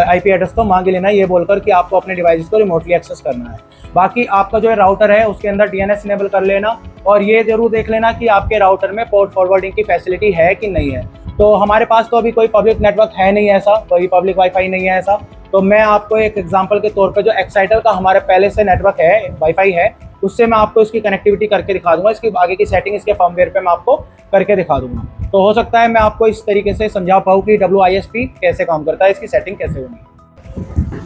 [SPEAKER 1] IP एड्रेस को मांग लेना, ये बोलकर कि आपको अपने डिवाइस को रिमोटली एक्सेस करना है। बाकी आपका जो राउटर है उसके अंदर DNS इनेबल कर लेना, और ये जरूर देख लेना कि आपके राउटर में पोर्ट फॉरवर्डिंग की फैसिलिटी है कि नहीं है। तो हमारे पास तो अभी कोई पब्लिक नेटवर्क है नहीं ऐसा, कोई पब्लिक वाईफाई नहीं है ऐसा। तो मैं आपको एक एग्जांपल के तौर पे, जो एक्साइटल का हमारे पहले से नेटवर्क है, वाईफाई है, उससे मैं आपको इसकी कनेक्टिविटी करके दिखा दूंगा, इसकी आगे की सेटिंग इसके फर्मवेयर पे मैं आपको करके दिखा दूंगा। तो हो सकता है मैं आपको इस तरीके से समझा पाऊँ कि WISP कैसे काम करता है, इसकी सेटिंग कैसे होगी।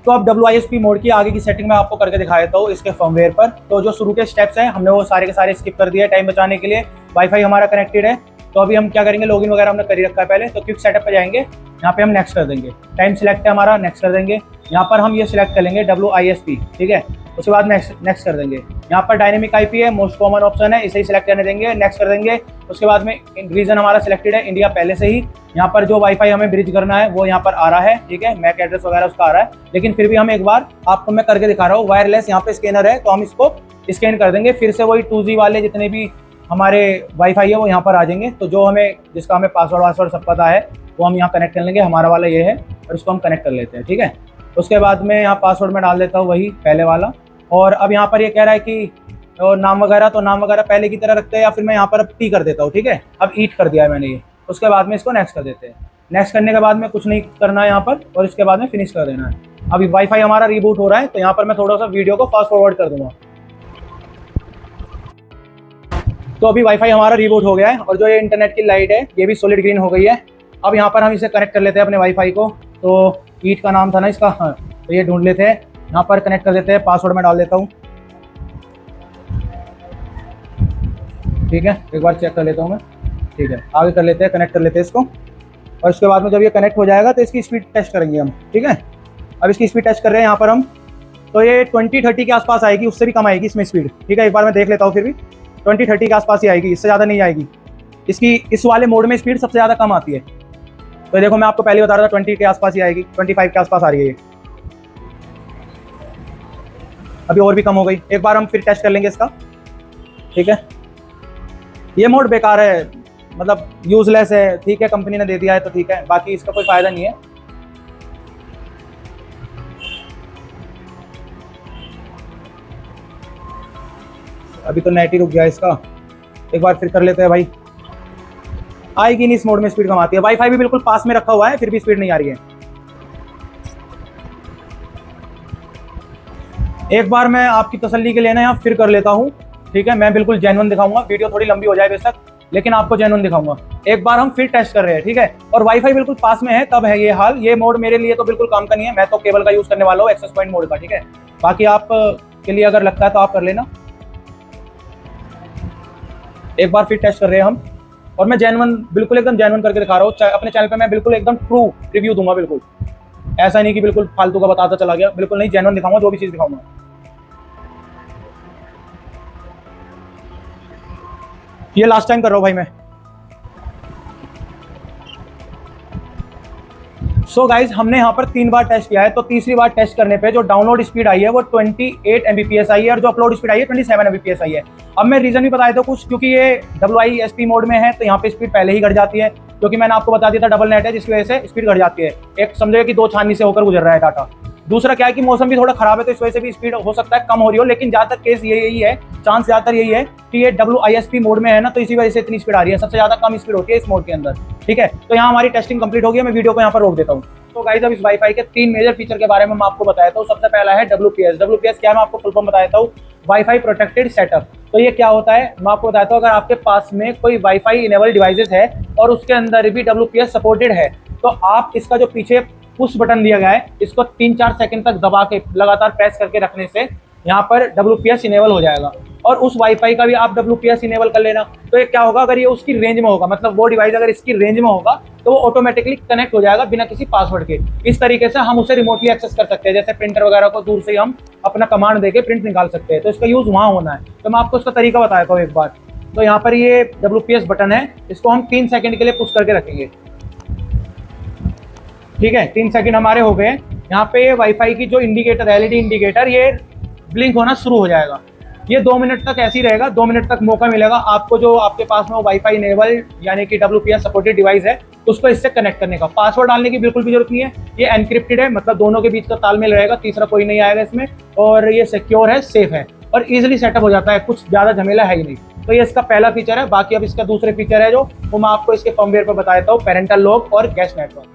[SPEAKER 1] तो अब WISP मोड की आगे की सेटिंग मैं आपको करके दिखा देता हूँ इसके फर्मवेयर पर। तो जो शुरू के स्टेप्स हैं हमने वो सारे के सारे स्किप कर दिए टाइम बचाने के लिए। वाईफाई हमारा कनेक्टेड है, तो अभी हम क्या करेंगे, लॉगिन वगैरह हमने कर ही रखा है पहले। तो क्विक सेटअप पे जाएंगे, यहाँ पे हम नेक्स्ट कर देंगे। टाइम सिलेक्ट है हमारा, नेक्स्ट कर देंगे। यहाँ पर हम ये सिलेक्ट कर लेंगे WISP, ठीक है। उसके बाद नेक्स्ट कर देंगे। यहाँ पर डायनेमिक IP है, मोस्ट कॉमन ऑप्शन है, इसे ही सिलेक्ट करने देंगे, नेक्स्ट कर देंगे। उसके बाद में रीजन हमारा सिलेक्टेड है इंडिया पहले से ही। यहाँ पर जो वाईफाई हमें ब्रिज करना है वो यहाँ पर आ रहा है, ठीक है। मैक एड्रेस वगैरह उसका आ रहा है, लेकिन फिर भी हम एक बार आपको मैं करके दिखा रहा हूँ। वायरलेस यहाँ पे स्कैनर है, तो हम इसको स्कैन कर देंगे। फिर से वही 2G वाले जितने भी हमारे वाईफाई है वो यहाँ पर आ जाएंगे। तो जो हमें जिसका हमें पासवर्ड सब पता है वो हम यहाँ कनेक्ट कर लेंगे। हमारा वाला ये है और इसको हम कनेक्ट कर लेते हैं, ठीक है। उसके बाद में यहाँ पासवर्ड में डाल देता हूँ वही पहले वाला। और अब यहाँ पर ये कह रहा है कि और नाम वगैरह, तो नाम वगैरह पहले की तरह रखते हैं या फिर मैं यहाँ पर टी कर देता हूँ, ठीक है। अब ईट कर दिया है मैंने ये। उसके बाद में इसको नेक्स्ट कर देते हैं। नेक्स्ट करने के बाद में कुछ नहीं करना है यहाँ पर, और इसके बाद में फिनिश कर देना है। अभी वाईफाई हमारा रिबूट हो रहा है, तो यहाँ पर मैं थोड़ा सा वीडियो को फास्ट फॉरवर्ड कर दूंगा। तो अभी वाईफाई हमारा रिबूट हो गया है, और जो ये इंटरनेट की लाइट है ये भी सॉलिड ग्रीन हो गई है। अब यहाँ पर हम इसे कनेक्ट कर लेते हैं अपने वाईफाई को। तो ईट का नाम था ना इसका, हाँ, तो ये ढूंढ लेते हैं, यहाँ पर कनेक्ट कर देते हैं। पासवर्ड में डाल देता हूँ, ठीक है। एक बार चेक कर लेता हूँ मैं, ठीक है। आगे कर लेते हैं, कनेक्ट कर लेते हैं इसको। और उसके बाद में जब ये कनेक्ट हो जाएगा तो इसकी स्पीड टेस्ट करेंगे हम, ठीक है। अब इसकी स्पीड टेस्ट कर रहे हैं यहाँ पर हम। तो ये 20-30 के आसपास आएगी, उससे भी कम आएगी इसमें स्पीड, ठीक है। एक बार मैं देख लेता हूँ, फिर भी 20-30 के आसपास ही आएगी, इससे ज़्यादा नहीं आएगी। इसकी इस वाले मोड में स्पीड सबसे ज़्यादा कम आती है। तो देखो मैं आपको पहले बता रहा था 20 के आसपास ही आएगी, 25 के आसपास आ रही है ये। अभी और भी कम हो गई। एक बार हम फिर टेस्ट कर लेंगे इसका, ठीक है। ये मोड बेकार है, मतलब यूजलेस है, ठीक है। कंपनी ने दे दिया है तो ठीक है, बाकी इसका कोई फायदा नहीं है। अभी तो नेट ही रुक गया इसका। एक बार फिर कर लेते हैं भाई। आएगी नहीं, इस मोड में स्पीड कम आती है। वाईफाई भी बिल्कुल पास में रखा हुआ है, फिर भी स्पीड नहीं आ रही है। एक बार मैं आपकी तसल्ली के लिए ना यहाँ फिर कर लेता हूँ, ठीक है। मैं बिल्कुल जेन्युइन दिखाऊंगा, वीडियो थोड़ी लंबी हो जाए बेशक, लेकिन आपको जेन्युइन दिखाऊंगा। एक बार हम फिर टेस्ट कर रहे हैं, ठीक है। और वाईफाई बिल्कुल पास में है, तब है ये हाल। ये मोड मेरे लिए तो बिल्कुल काम का नहीं है, मैं तो केबल का यूज करने वाला हूँ, एक्सेस पॉइंट मोड का, ठीक है। बाकी आप के लिए अगर लगता है तो आप कर लेना। एक बार फिर टेस्ट कर रहे हैं हम, और मैं जेन्युइन, बिल्कुल एकदम जेन्युइन करके दिखा रहा हूँ। अपने चैनल पे मैं बिल्कुल एकदम ट्रू रिव्यू दूंगा, बिल्कुल ऐसा नहीं कि बिल्कुल फालतू का बताता चला गया, बिल्कुल नहीं, जेन्युइन दिखाऊंगा, जो भी चीज दिखाऊंगा। ये लास्ट टाइम कर रहा हूँ भाई मैं। सो गाइज हमने यहाँ पर 3 बार टेस्ट किया है, तो तीसरी बार टेस्ट करने पे जो डाउनलोड स्पीड आई है वो 28 Mbps आई है, और जो अपलोड स्पीड आई है 27 Mbps आई है। अब मैं रीजन भी बताया था कुछ, क्योंकि ये WISP मोड में है तो यहाँ पे स्पीड पहले ही घट जाती है, क्योंकि मैंने आपको बता दिया था डबल नेट है, जिसकी वजह से स्पीड घट जाती है। एक समझो कि 2 छाननी से होकर गुजर रहा है डाटा। दूसरा क्या है कि मौसम भी थोड़ा खराब है, तो इस वजह से भी स्पीड हो सकता है कम हो रही हो, लेकिन ज्यादातर केस यही है, चांस ज्यादातर यही है कि ये WISP मोड में है ना, तो इसी वजह से इतनी स्पीड आ रही है। सबसे ज्यादा कम स्पीड होती है इस मोड के अंदर, ठीक है। तो यहाँ हमारी टेस्टिंग कंप्लीट हो गई है, मैं वीडियो को यहाँ पर रोक देता हूँ। तो गाइस अब इस वाईफाई के 3 मेजर फीचर के बारे में मैं आपको बताया था। सबसे पहला है WPS क्या, मैं आपको फुल फॉर्म बताता हूँ, वाईफाई प्रोटेक्टेड सेटअप। तो ये क्या होता है मैं आपको बताता हूँ। अगर आपके पास में कोई वाईफाई इनेबल डिवाइसेस है और उसके अंदर भी WPS सपोर्टेड है, तो आप इसका जो पीछे पुश बटन दिया गया है, इसको 3-4 सेकंड तक दबा के लगातार प्रेस करके रखने से यहाँ पर WPS इनेबल हो जाएगा। और उस वाईफाई का भी आप WPS इनेबल कर लेना। तो ये क्या होगा, अगर ये उसकी रेंज में होगा, मतलब वो डिवाइस अगर इसकी रेंज में होगा, तो वो ऑटोमेटिकली कनेक्ट हो जाएगा बिना किसी पासवर्ड के। इस तरीके से हम उसे रिमोटली एक्सेस कर सकते हैं, जैसे प्रिंटर वगैरह को दूर से हम अपना कमांड देके प्रिंट निकाल सकते हैं। तो इसका यूज वहाँ होना है। तो मैं आपको इसका तरीका बताता हूँ एक बार। तो यहाँ पर ये WPS बटन है, इसको हम 3 सेकंड के लिए पुश करके रखेंगे, ठीक है। 3 सेकंड हमारे हो गए। यहाँ पे ये वाईफाई की जो इंडिकेटर है, LED इंडिकेटर, ये ब्लिंक होना शुरू हो जाएगा। ये 2 मिनट तक ऐसे ही रहेगा। 2 मिनट तक मौका मिलेगा आपको, जो आपके पास में वाईफाई इनेबल यानी कि WPS सपोर्टेड डिवाइस है, उसको इससे कनेक्ट करने का। पासवर्ड डालने की बिल्कुल भी जरूरत नहीं है, ये एनक्रिप्टेड है, मतलब दोनों के बीच का तालमेल रहेगा, तीसरा कोई नहीं आएगा इसमें। और ये सिक्योर है, सेफ है और इजिली सेटअप हो जाता है, कुछ ज़्यादा झमेला है ही नहीं। तो ये इसका पहला फीचर है। बाकी अब इसका दूसरे फीचर है जो वो मैं आपको इसके फर्मवेयर पर बता देता हूँ, पेरेंटल लॉक और गेस्ट नेटवर्क।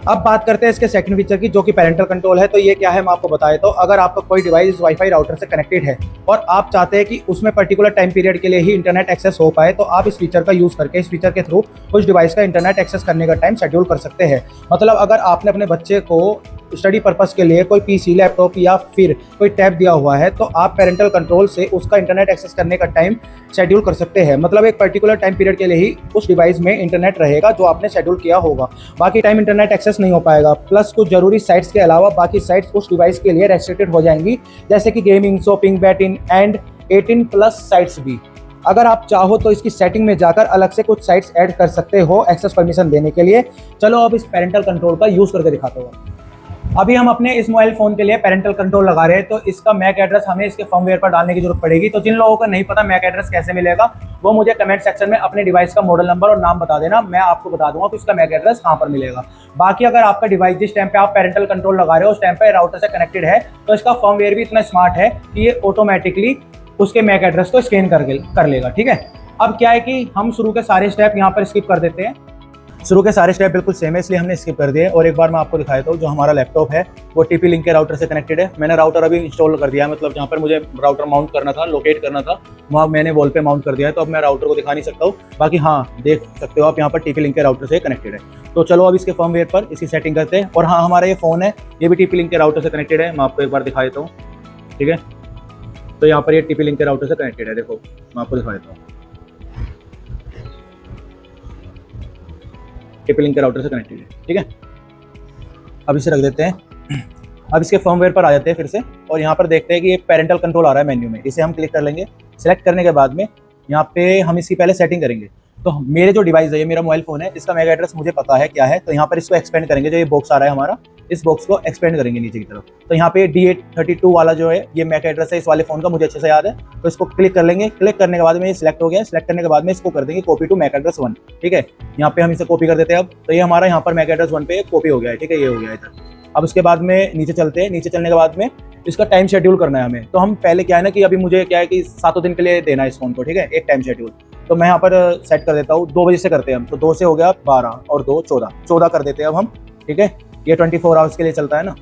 [SPEAKER 1] अब बात करते हैं इसके सेकंड फीचर की, जो कि पेरेंटल कंट्रोल है। तो ये क्या है मैं आपको बताया। तो अगर आपका कोई डिवाइस वाईफाई राउटर से कनेक्टेड है और आप चाहते हैं कि उसमें पर्टिकुलर टाइम पीरियड के लिए ही इंटरनेट एक्सेस हो पाए, तो आप इस फीचर का यूज़ करके, इस फीचर के थ्रू उस डिवाइस का इंटरनेट एक्सेस करने का टाइम शेड्यूल कर सकते हैं। मतलब अगर आपने अपने बच्चे को स्टडी पर्पस के लिए कोई पीसी, लैपटॉप या फिर कोई टैब दिया हुआ है, तो आप पेरेंटल कंट्रोल से उसका इंटरनेट एक्सेस करने का टाइम शेड्यूल कर सकते हैं। मतलब एक पर्टिकुलर टाइम पीरियड के लिए ही उस डिवाइस में इंटरनेट रहेगा जो आपने शेड्यूल किया होगा, बाकी टाइम इंटरनेट एक्सेस नहीं हो पाएगा। प्लस कुछ जरूरी साइट्स के अलावा बाकी साइट्स उस डिवाइस के लिए रेस्ट्रिक्टेड हो जाएंगी, जैसे कि gaming, shopping, batting and 18+ sites भी। अगर आप चाहो तो इसकी सेटिंग में जाकर अलग से कुछ साइट्स ऐड कर सकते हो एक्सेस परमिशन देने के लिए। चलो अब इस पेरेंटल कंट्रोल का यूज़ करके दिखाता हूँ। अभी हम अपने इस मोबाइल फ़ोन के लिए पेरेंटल कंट्रोल लगा रहे हैं, तो इसका मैक एड्रेस हमें इसके फर्मवेयर पर डालने की जरूरत पड़ेगी। तो जिन लोगों को नहीं पता मैक एड्रेस कैसे मिलेगा, वो मुझे कमेंट सेक्शन में अपने डिवाइस का मॉडल नंबर और नाम बता देना, मैं आपको बता दूंगा कि उसका मैक एड्रेस कहाँ पर मिलेगा। बाकी अगर आपका डिवाइस जिस टाइम पे आप पेरेंटल कंट्रोल लगा रहे हो उस टाइम पे राउटर से कनेक्टेड है, तो इसका फर्मवेयर भी इतना स्मार्ट है कि ये ऑटोमेटिकली उसके मैक एड्रेस को स्कैन कर लेगा। ठीक है, अब क्या है कि हम शुरू के सारे स्टेप यहाँ पर स्किप कर देते हैं। शुरू के सारे स्टेप बिल्कुल सेम है, इसलिए हमने स्किप कर दिए। और एक बार मैं आपको दिखाया था, जो हमारा लैपटॉप है वो टीपी लिंक के राउटर से कनेक्टेड है। मैंने राउटर अभी इंस्टॉल कर दिया है, मतलब जहाँ पर मुझे राउटर माउंट करना था, लोकेट करना था, वहाँ मैंने वॉल पे माउंट कर दिया है। तो अब मैं राउटर को दिखा नहीं सकता हूँ, बाकी हाँ देख सकते हो आप यहाँ पर टीपी लिंक के राउटर से कनेक्टेड है। तो चलो अब इसके फर्मवेयर पर इसकी सेटिंग करते हैं। और हाँ, हमारा ये फ़ोन है, ये भी टीपी लिंक के राउटर से कनेक्टेड है। मैं आपको एक बार दिखा देता हूँ। ठीक है, तो यहाँ पर ये टीपी लिंक के राउटर से कनेक्टेड है। देखो मैं आपको दिखा देता हूँ, टीपी लिंक के राउटर से कनेक्टेड है। ठीक है, अब इसे रख देते हैं। अब इसके फर्मवेयर पर आ जाते हैं फिर से, और यहाँ पर देखते हैं कि ये पेरेंटल कंट्रोल आ रहा है मेन्यू में। इसे हम क्लिक कर लेंगे। सेलेक्ट करने के बाद में यहाँ पे हम इसकी पहले सेटिंग करेंगे। तो मेरे जो डिवाइस है, ये मेरा मोबाइल फ़ोन है, इसका मैक एड्रेस मुझे पता है क्या है। तो यहाँ पर इसको एक्सपेंड करेंगे, जो ये बॉक्स आ रहा है हमारा, इस बॉक्स को एक्सपेंड करेंगे नीचे की तरफ। तो यहाँ पे D832 वाला जो है ये मैक एड्रेस है इस वाले फ़ोन का, मुझे अच्छे से याद है। तो इसको क्लिक कर लेंगे। क्लिक करने के बाद में ये सिलेक्ट हो गया। सिलेक्ट करने के बाद में इसको कर देंगे कॉपी टू मैक एड्रेस 1। ठीक है, यहाँ पे हम इसे कॉपी कर देते हैं। अब तो ये हमारा यहाँ पर मैक एड्रेस 1 पे कॉपी हो गया है। ठीक है, ये हो गया इधर। अब उसके बाद में नीचे चलते हैं। नीचे चलने के बाद में इसका टाइम शेड्यूल करना है हमें। तो हम पहले क्या है ना कि अभी मुझे क्या है कि 7 दिन के लिए देना है इस फ़ोन को। ठीक है, एक टाइम शेड्यूल। तो मैं यहाँ पर सेट कर देता हूँ 2 बजे से करते हैं हम। तो 2 से हो गया 12 और 2 14 कर देते हैं अब हम। ठीक है, ये 24 आवर्स के लिए चलता है ना,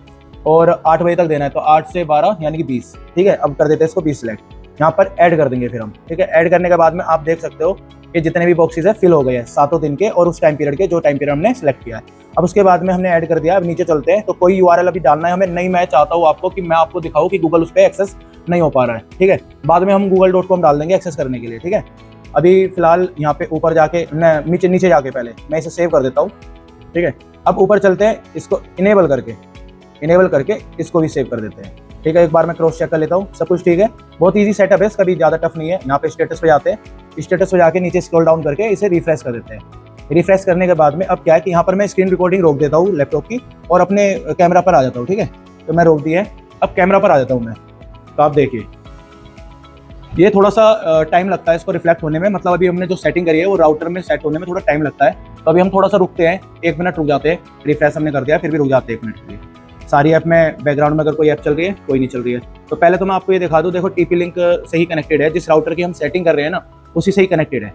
[SPEAKER 1] और 8 बजे तक देना है। तो 8 से 12 यानी कि 20। ठीक है, अब कर देते हैं इसको 20 सिलेक्ट। यहाँ पर ऐड कर देंगे फिर हम। ठीक है, ऐड करने के बाद में आप देख सकते हो कि जितने भी बॉक्सेस है फिल हो गए हैं 7 दिन के और उस टाइम पीरियड के, जो टाइम पीरियड हमने सेलेक्ट किया है। अब उसके बाद में हमने ऐड कर दिया। अब नीचे चलते हैं। तो कोई URL अभी डालना है हमें नहीं, मैं चाहता हूँ आपको कि मैं आपको दिखाऊँ कि गूगल उस पर एक्सेस नहीं हो पा रहा है। ठीक है, बाद में हम google.com डाल देंगे एक्सेस करने के लिए। ठीक है, अभी फिलहाल यहाँ पे ऊपर जाके नीचे जाके पहले मैं इसे सेव कर देता हूँ। ठीक है, अब ऊपर चलते हैं, इसको इनेबल करके इसको भी सेव कर देते हैं। ठीक है, एक बार मैं क्रॉस चेक कर लेता हूँ, सब कुछ ठीक है। बहुत इजी सेटअप है, इसका भी ज़्यादा टफ नहीं है। यहाँ पे स्टेटस पे जाते हैं। स्टेटस पे जाके नीचे स्क्रॉल डाउन करके इसे रिफ्रेश कर देते हैं। रिफ्रेश करने के बाद में अब क्या है कि यहाँ पर मैं स्क्रीन रिकॉर्डिंग रोक देता हूँ लैपटॉप की, और अपने कैमरा पर आ जाता हूँ। ठीक है, तो मैं रोक दिया है। अब कैमरा पर आ जाता हूँ मैं। तो आप देखिए, ये थोड़ा सा टाइम लगता है इसको रिफ्लेक्ट होने में। मतलब अभी हमने जो सेटिंग करी है वो राउटर में सेट होने में थोड़ा टाइम लगता है। तो अभी हम थोड़ा सा रुकते हैं, 1 मिनट रुक जाते हैं। रिफ्रेश हमने कर दिया, फिर भी रुक जाते हैं 1 मिनट के लिए। सारी ऐप में बैकग्राउंड में अगर कोई ऐप चल रही है, कोई नहीं चल रही है। तो पहले तो मैं आपको ये दिखा दूँ, देखो टीपी लिंक से ही कनेक्टेड है, जिस राउटर की हम सेटिंग कर रहे हैं ना उसी से ही कनेक्टेड है।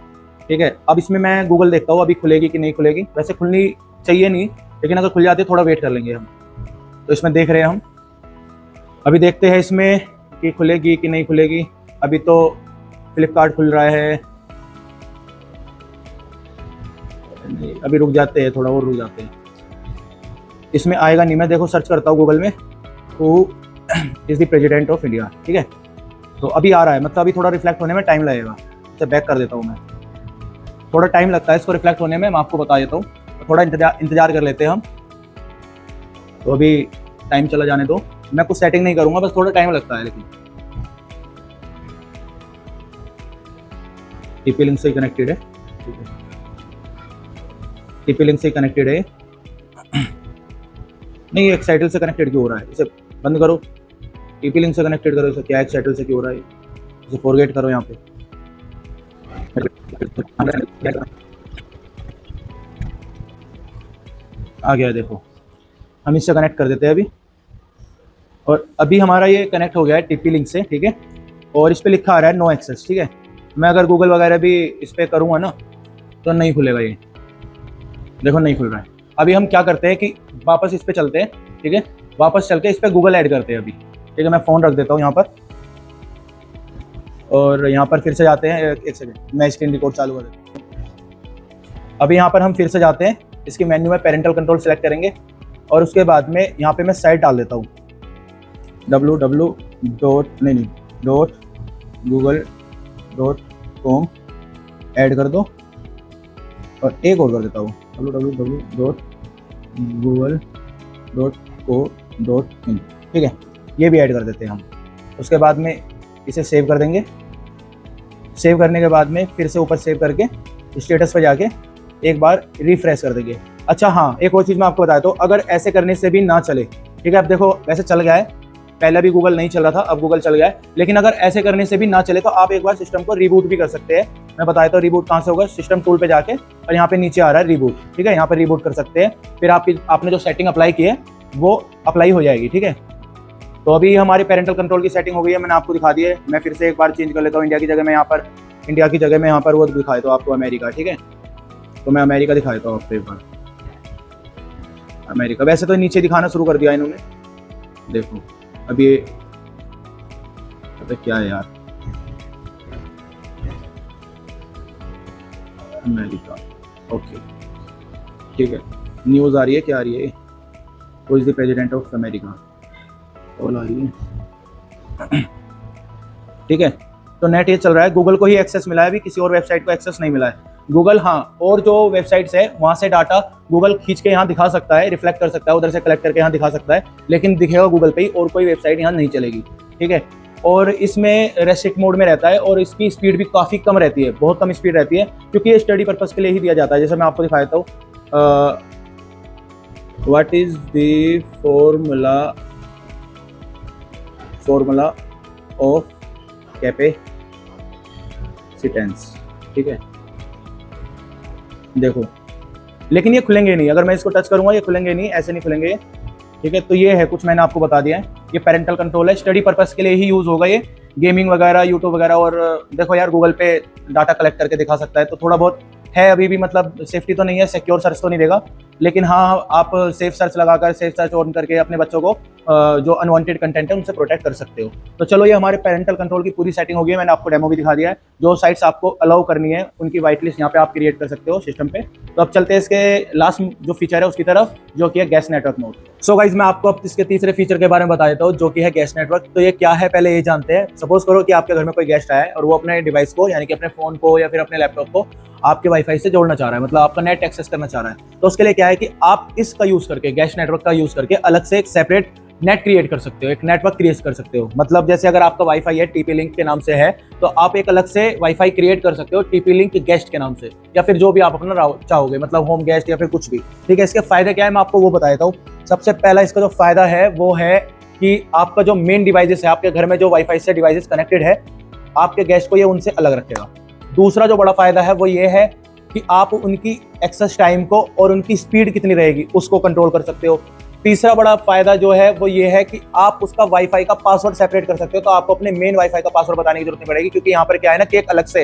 [SPEAKER 1] ठीक है, अब इसमें मैं गूगल देखता हूँ अभी खुलेगी कि नहीं खुलेगी। वैसे खुलनी चाहिए नहीं, लेकिन अगर खुल जाती है थोड़ा वेट कर लेंगे हम। तो इसमें देख रहे हैं हम, अभी देखते हैं इसमें कि खुलेगी कि नहीं खुलेगी। अभी तो फ्लिपकार्ट खुल रहा है, अभी रुक जाते हैं, थोड़ा और रुक जाते हैं। इसमें आएगा नहीं, मैं देखो सर्च करता हूँ गूगल में, who is the president of India. ठीक है, तो अभी आ रहा है, मतलब अभी थोड़ा रिफ्लेक्ट होने में टाइम लगेगा। इसे बैक कर देता हूँ मैं, थोड़ा टाइम लगता है इसको रिफ्लेक्ट होने में, मैं आपको बता देता हूँ। तो थोड़ा इंतजार कर लेते हैं हम। तो अभी टाइम चला जाने दो, मैं कुछ सेटिंग नहीं करूँगा, बस थोड़ा टाइम लगता है। लेकिन टीपी लिंक से कनेक्टेड है। ठीक है, टीपी लिंक से कनेक्टेड है। नहीं, एक्साइटल से कनेक्टेड क्यों हो रहा है? इसे बंद करो, टीपी लिंक से कनेक्टेड करो इसे। क्या एक्साइटल से क्यों हो रहा है? इसे फॉरगेट करो। यहाँ पे आ गया, देखो हम इससे कनेक्ट कर देते हैं अभी। और अभी हमारा ये कनेक्ट हो गया है टीपी लिंक से। ठीक है, और इस पर लिखा आ रहा है नो एक्सेस। ठीक है, मैं अगर गूगल वगैरह भी इस पर करूँगा ना तो नहीं खुलेगा ये, देखो नहीं खुल रहा है। अभी हम क्या करते हैं कि वापस इस पे चलते हैं, ठीक है, वापस चल के इस पे गूगल ऐड करते हैं अभी, ठीक है। मैं फ़ोन रख देता हूँ यहाँ पर, और यहाँ पर फिर से जाते हैं, एक सेकेंड मैं स्क्रीन रिकॉर्ड चालू कर देता हूँ। अभी यहाँ पर हम फिर से जाते हैं, इसकी मेन्यू में पेरेंटल कंट्रोल सेलेक्ट करेंगे, और उसके बाद में यहाँ पे मैं साइट डाल देता हूँ www.google.com ऐड कर दो, और एक और कर देता हूँ www.google.co.in, ठीक है, ये भी ऐड कर देते हैं हम। उसके बाद में इसे सेव कर देंगे। सेव करने के बाद में फिर से ऊपर सेव करके स्टेटस पे जाके एक बार रिफ्रेश कर देंगे। अच्छा हाँ, एक और चीज़ मैं आपको बताया, तो अगर ऐसे करने से भी ना चले, ठीक है, अब देखो वैसे चल गया है, पहले भी गूगल नहीं चल रहा था, अब गूगल चल गया है, लेकिन अगर ऐसे करने से भी ना चले तो आप एक बार सिस्टम को रिबूट भी कर सकते हैं। मैं बताया तो रिबूट कहाँ से होगा, सिस्टम टूल पे जाके, और यहाँ पे नीचे आ रहा है रिबूट, ठीक है, यहाँ पर रिबूट कर सकते हैं। फिर आपने जो सेटिंग अप्लाई की है वो अप्लाई हो जाएगी, ठीक है। तो अभी हमारी पेरेंटल कंट्रोल की सेटिंग हो गई है, मैंने आपको दिखा दी है। मैं फिर से एक बार चेंज कर लेता हूँ, इंडिया की जगह मैं यहाँ पर वो दिखा देता हूँ आपको अमेरिका, ठीक है। तो मैं अमेरिका दिखा देता हूँ आपको एक बार, अमेरिका। वैसे तो नीचे दिखाना शुरू कर दिया इन्होंने, देखो अभी ये पता क्या है यार, अमेरिका, ओके ठीक है। न्यूज़ आ रही है, क्या आ रही है, who is the president of America, call आ रही है, ठीक है। तो नेट ये चल रहा है, गूगल को ही एक्सेस मिला है, अभी किसी और वेबसाइट को एक्सेस नहीं मिला है। गूगल हाँ, और जो वेबसाइट्स है वहाँ से डाटा गूगल खींच के यहाँ दिखा सकता है, रिफ्लेक्ट कर सकता है, उधर से कलेक्ट करके यहाँ दिखा सकता है, लेकिन दिखेगा गूगल पे ही, और कोई वेबसाइट यहाँ नहीं चलेगी, ठीक है। और इसमें रेस्ट्रिक्ट मोड में रहता है, और इसकी स्पीड भी काफ़ी कम रहती है, बहुत कम स्पीड रहती है, क्योंकि ये स्टडी पर्पज़ के लिए ही दिया जाता है। जैसे मैं आपको दिखाता हूँ, what is the formula of capacitance, ठीक है, देखो। लेकिन ये खुलेंगे नहीं, अगर मैं इसको टच करूंगा ये खुलेंगे नहीं, ऐसे नहीं खुलेंगे, ठीक है। तो ये है कुछ, मैंने आपको बता दिया है, ये पेरेंटल कंट्रोल है, स्टडी पर्पस के लिए ही यूज़ होगा ये, गेमिंग वगैरह, यूट्यूब वगैरह, और देखो यार गूगल पे डाटा कलेक्ट करके दिखा सकता है, तो थोड़ा बहुत है अभी भी, मतलब सेफ्टी तो नहीं है, सिक्योर सर्च तो नहीं देगा, लेकिन हाँ आप सेफ सर्च लगाकर, सेफ सर्च ऑन करके अपने बच्चों को जो अनवांटेड कंटेंट है उनसे प्रोटेक्ट कर सकते हो। तो चलो, ये हमारे पेरेंटल कंट्रोल की पूरी सेटिंग हो गई है, मैंने आपको डेमो भी दिखा दिया है। जो साइट्स आपको अलाउ करनी है उनकी वाइट लिस्ट यहाँ पे आप क्रिएट कर सकते हो सिस्टम पे। तो अब चलते हैं इसके लास्ट जो फीचर है उसकी तरफ, जो कि है guest network mode. So guys, मैं आपको अब इसके तीसरे फीचर के बारे में बता देता हूँ, जो कि है गेस्ट नेटवर्क। तो ये क्या है पहले ये जानते हैं। सपोज करो कि आपके घर में कोई गेस्ट आया है और वो अपने डिवाइस को, यानी कि अपने फोन को या फिर अपने लैपटॉप को आपके वाईफाई से जोड़ना चाह रहा है, मतलब आपका नेट एक्सेस करना चाह रहा है। तो उसके लिए क्या है कि आप इसका यूज करके, गेस्ट नेटवर्क का यूज करके अलग से एक सेपरेट नेट क्रिएट कर सकते हो, एक नेटवर्क क्रिएट कर सकते हो। मतलब जैसे अगर आपका वाईफाई है, टीपी लिंक के नाम से है, तो आप एक अलग से वाईफाई क्रिएट कर सकते हो टीपी लिंक गेस्ट के नाम से, या फिर जो भी आप अपना चाहोगे, मतलब होम गेस्ट या फिर कुछ भी, ठीक है। इसके फायदे क्या है मैं आपको वो बता देता हूँ। सबसे पहला इसका जो फायदा है वो है कि आपका जो मेन डिवाइसेस है, आपके घर में जो वाईफाई से डिवाइसेस कनेक्टेड है, आपके गेस्ट को ये उनसे अलग रखेगा। दूसरा जो बड़ा फायदा है वो ये है कि आप उनकी एक्सेस टाइम को और उनकी स्पीड कितनी रहेगी उसको कंट्रोल कर सकते हो। तीसरा बड़ा फायदा जो है वो ये है कि आप उसका वाईफाई का पासवर्ड सेपरेट कर सकते हो। तो आपको अपने मेन वाईफाई का पासवर्ड बताने की जरूरत नहीं पड़ेगी, क्योंकि यहाँ पर क्या है ना कि एक अलग से